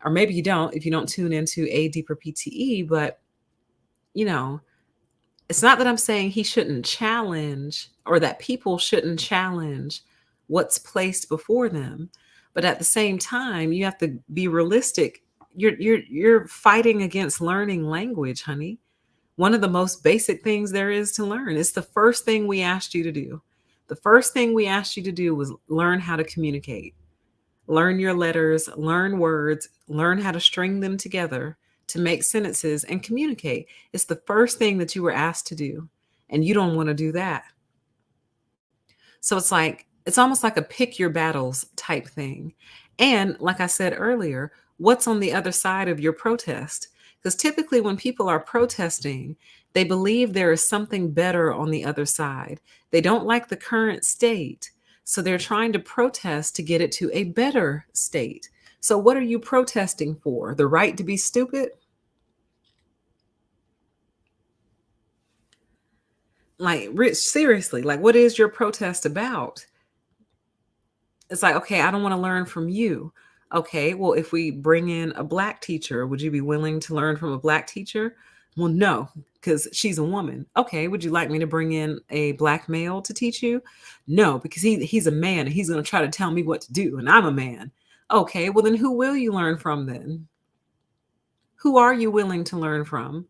Or maybe you don't if you don't tune into A Deeper PTE. But, it's not that I'm saying he shouldn't challenge or that people shouldn't challenge what's placed before them. But at the same time, you have to be realistic. You're fighting against learning language, honey. One of the most basic things there is to learn. It's the first thing we asked you to do. The first thing we asked you to do was learn how to communicate. Learn your letters, learn words, learn how to string them together to make sentences and communicate. It's the first thing that you were asked to do. and you don't want to do that. So it's almost like a pick your battles type thing. And like I said earlier, what's on the other side of your protest? Because typically when people are protesting, they believe there is something better on the other side. They don't like the current state. So they're trying to protest to get it to a better state. So what are you protesting for? The right to be stupid? Like, Rich, seriously, like, what is your protest about? It's like, okay, I don't want to learn from you. Okay, well, if we bring in a black teacher, would you be willing to learn from a black teacher? Well, no, because she's a woman. Okay, would you like me to bring in a black male to teach you? No, because he's a man and he's going to try to tell me what to do, and I'm a man. Okay, well, then who will you learn from then? Who are you willing to learn from?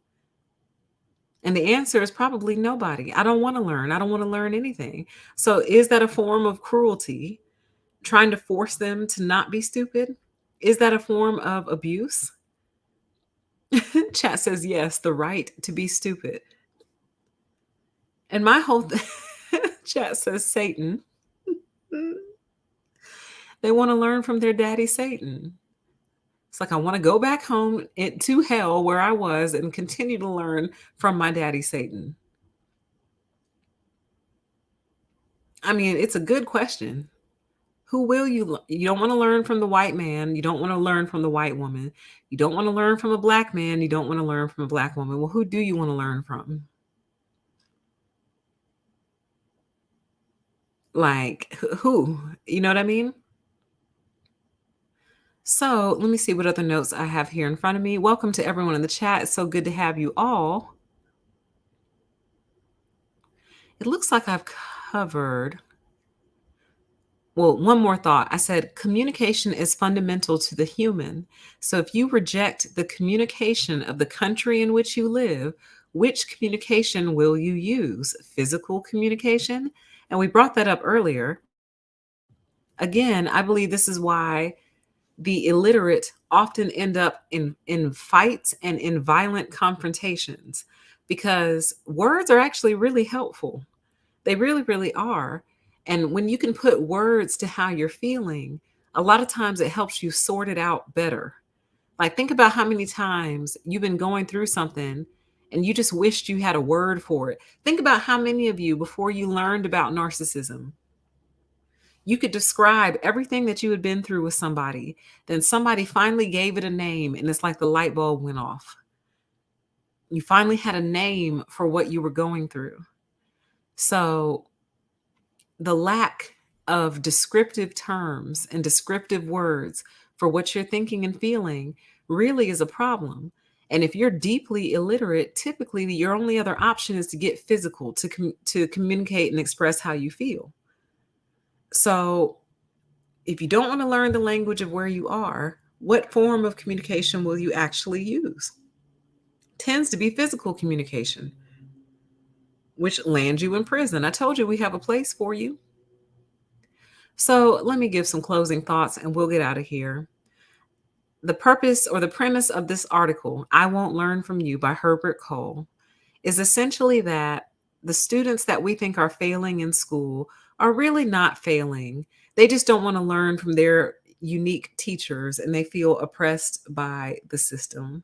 And the answer is probably nobody. I don't want to learn. I don't want to learn anything. So is that a form of cruelty? Trying to force them to not be stupid? Is that a form of abuse? Chat says yes, the right to be stupid. And my whole chat says Satan. They want to learn from their daddy Satan. It's like I want to go back home to hell where I was and continue to learn from my daddy Satan. I mean, it's a good question. Who will you don't want to learn from the white man, you don't want to learn from the white woman, you don't want to learn from a black man, you don't want to learn from a black woman. Well, who do you want to learn from? Like, who? You know what I mean? So let me see what other notes I have here in front of me. Welcome to everyone in the chat. It's so good to have you all. It looks like I've covered. Well, one more thought. I said communication is fundamental to the human. So if you reject the communication of the country in which you live, which communication will you use? Physical communication? And we brought that up earlier. Again, I believe this is why the illiterate often end up in fights and in violent confrontations, because words are actually really helpful. They really, really are. And when you can put words to how you're feeling, a lot of times it helps you sort it out better. Like, think about how many times you've been going through something and you just wished you had a word for it. Think about how many of you, before you learned about narcissism, you could describe everything that you had been through with somebody. Then somebody finally gave it a name, and it's like the light bulb went off. You finally had a name for what you were going through. So the lack of descriptive terms and descriptive words for what you're thinking and feeling really is a problem. And if you're deeply illiterate, typically your only other option is to get physical, to communicate and express how you feel. So if you don't want to learn the language of where you are, what form of communication will you actually use? Tends to be physical communication, which lands you in prison. I told you we have a place for you. So let me give some closing thoughts and we'll get out of here. The purpose or the premise of this article, I Won't Learn From You by Herbert Cole, is essentially that the students that we think are failing in school are really not failing. They just don't want to learn from their unique teachers and they feel oppressed by the system.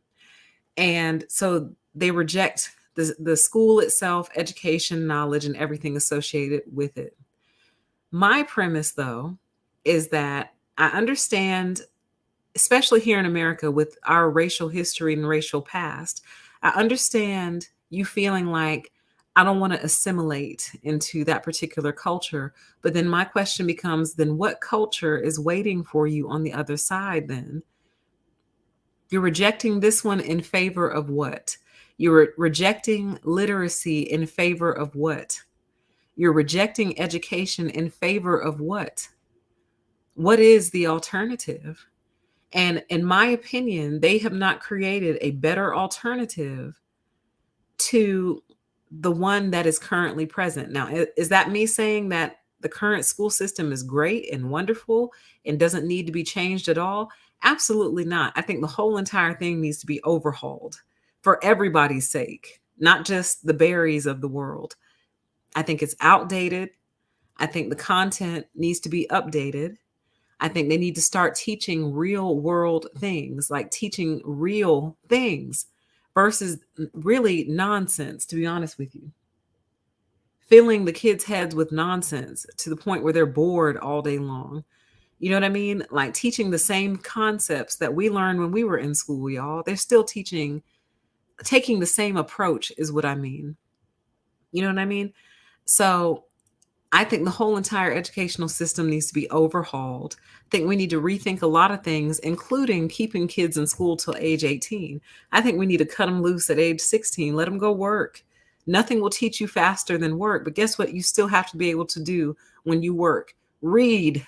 And so they reject the school itself, education, knowledge, and everything associated with it. My premise, though, is that I understand, especially here in America with our racial history and racial past, I understand you feeling like I don't want to assimilate into that particular culture. But then my question becomes, then what culture is waiting for you on the other side then? You're rejecting this one in favor of what? You're rejecting literacy in favor of what? You're rejecting education in favor of what? What is the alternative? And in my opinion, they have not created a better alternative to the one that is currently present. Now, is that me saying that the current school system is great and wonderful and doesn't need to be changed at all? Absolutely not. I think the whole entire thing needs to be overhauled for everybody's sake, not just the berries of the world. I think it's outdated. I think the content needs to be updated. I think they need to start teaching real world things, like teaching real things versus really nonsense, to be honest with you. Filling the kids' heads with nonsense to the point where they're bored all day long. You know what I mean? Like teaching the same concepts that we learned when we were in school, y'all. They're still taking the same approach, is what I mean. You know what I mean? So I think the whole entire educational system needs to be overhauled. I think we need to rethink a lot of things, including keeping kids in school till age 18. I think we need to cut them loose at age 16, let them go work. Nothing will teach you faster than work, but guess what? You still have to be able to do when you work. Read.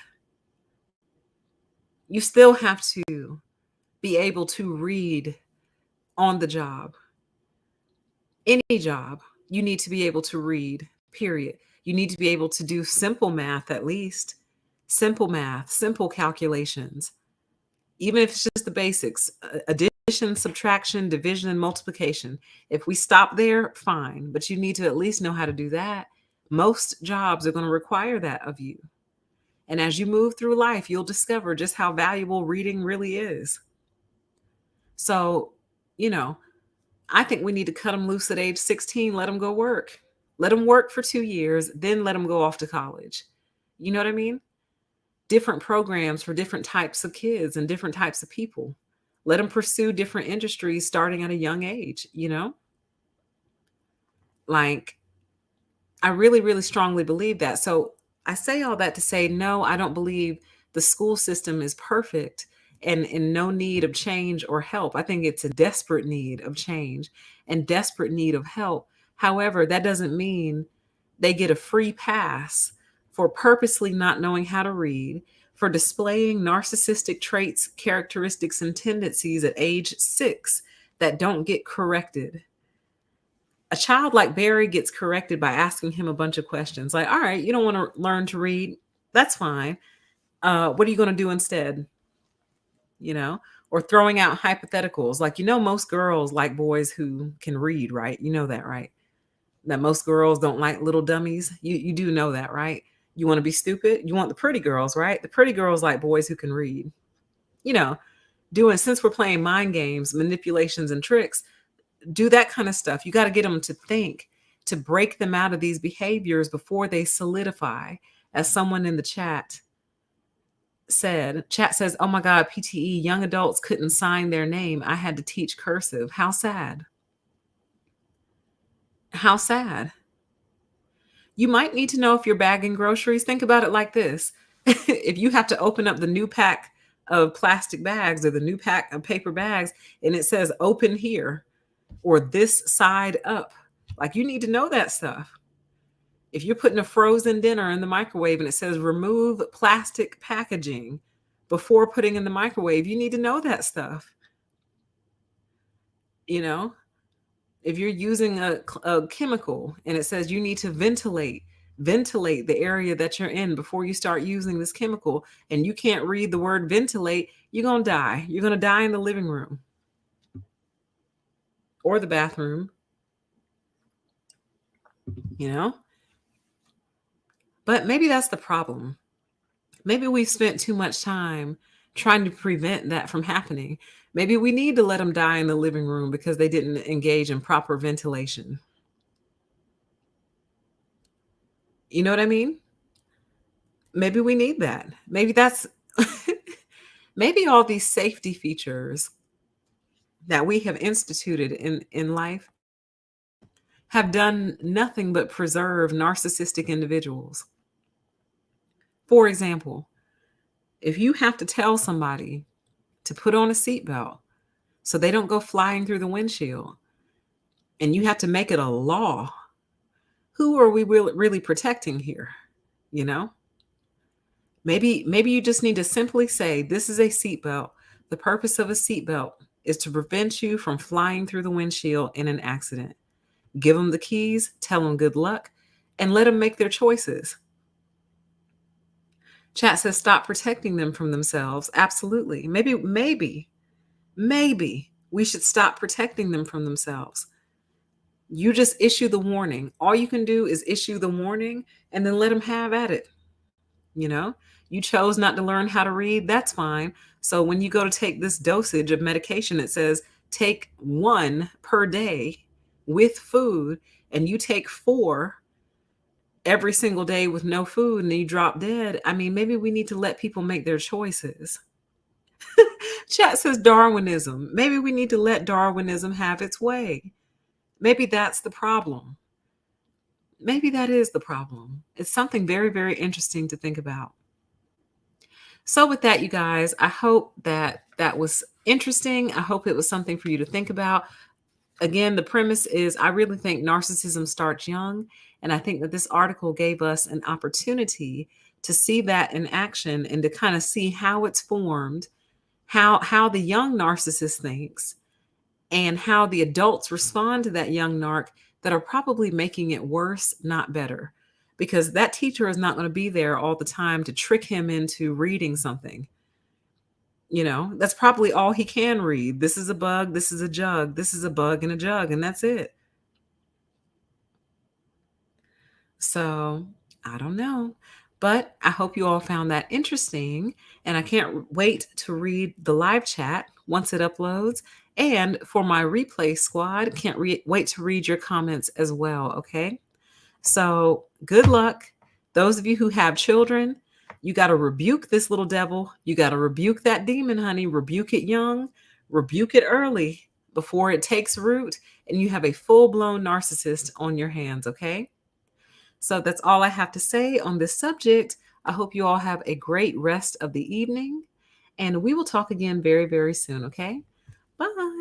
You still have to be able to read on the job. Any job, you need to be able to read, period. You need to be able to do simple math at least. Simple math, simple calculations. Even if it's just the basics, addition, subtraction, division, and multiplication. If we stop there, fine, but you need to at least know how to do that. Most jobs are going to require that of you. And as you move through life, you'll discover just how valuable reading really is. So, I think we need to cut them loose at age 16, let them go work. Let them work for 2 years, then let them go off to college. You know what I mean? Different programs for different types of kids and different types of people. Let them pursue different industries starting at a young age, Like, I really, really strongly believe that. So I say all that to say, no, I don't believe the school system is perfect and in no need of change or help. I think it's a desperate need of change and desperate need of help. However, that doesn't mean they get a free pass for purposely not knowing how to read, for displaying narcissistic traits, characteristics, and tendencies at age 6 that don't get corrected. A child like Barry gets corrected by asking him a bunch of questions like, all right, you don't want to learn to read. That's fine. What are you going to do instead? Or throwing out hypotheticals. Like, most girls like boys who can read, right? You know that, right? That most girls don't like little dummies. You do know that, right? You want to be stupid? You want the pretty girls, right? The pretty girls like boys who can read. Since we're playing mind games, manipulations, and tricks, do that kind of stuff. You got to get them to think, to break them out of these behaviors before they solidify. As someone in the chat says, oh my God, PTE, young adults couldn't sign their name. I had to teach cursive. How sad. How sad. You might need to know if you're bagging groceries. Think about it like this. If you have to open up the new pack of plastic bags or the new pack of paper bags and it says open here or this side up, like you need to know that stuff. If you're putting a frozen dinner in the microwave and it says remove plastic packaging before putting in the microwave, you need to know that stuff. If you're using a chemical and it says you need to ventilate the area that you're in before you start using this chemical, and you can't read the word ventilate, you're going to die. You're going to die in the living room or the bathroom, But maybe that's the problem. Maybe we've spent too much time trying to prevent that from happening. Maybe we need to let them die in the living room because they didn't engage in proper ventilation. You know what I mean? Maybe we need that. Maybe that's, maybe all these safety features that we have instituted in life have done nothing but preserve narcissistic individuals. For example, if you have to tell somebody to put on a seatbelt so they don't go flying through the windshield, and you have to make it a law, who are we really protecting here? Maybe you just need to simply say, this is a seatbelt. The purpose of a seatbelt is to prevent you from flying through the windshield in an accident. Give them the keys, tell them good luck, and let them make their choices. Chat says stop protecting them from themselves. Absolutely. Maybe we should stop protecting them from themselves. You just issue the warning. All you can do is issue the warning and then let them have at it. You know, you chose not to learn how to read. That's fine. So when you go to take this dosage of medication, it says take one per day with food, and you take four every single day with no food and you drop dead. I mean, maybe we need to let people make their choices. Chat says Darwinism. Maybe we need to let Darwinism have its way. Maybe that's the problem. Maybe that is the problem. It's something very, very interesting to think about. So, with that, you guys, I hope that that was interesting. I hope it was something for you to think about. Again, the premise is I really think narcissism starts young. And I think that this article gave us an opportunity to see that in action and to kind of see how it's formed, how the young narcissist thinks, and how the adults respond to that young narc that are probably making it worse, not better. Because that teacher is not going to be there all the time to trick him into reading something. You know, that's probably all he can read. This is a bug, this is a jug, this is a bug in a jug, and that's it. So I don't know. But I hope you all found that interesting. And I can't wait to read the live chat once it uploads. And for my replay squad, can't wait to read your comments as well. Okay. So good luck. Those of you who have children, you got to rebuke this little devil. You got to rebuke that demon, honey. Rebuke it young, rebuke it early before it takes root and you have a full-blown narcissist on your hands. Okay. So that's all I have to say on this subject. I hope you all have a great rest of the evening, and we will talk again very, very soon. Okay. Bye.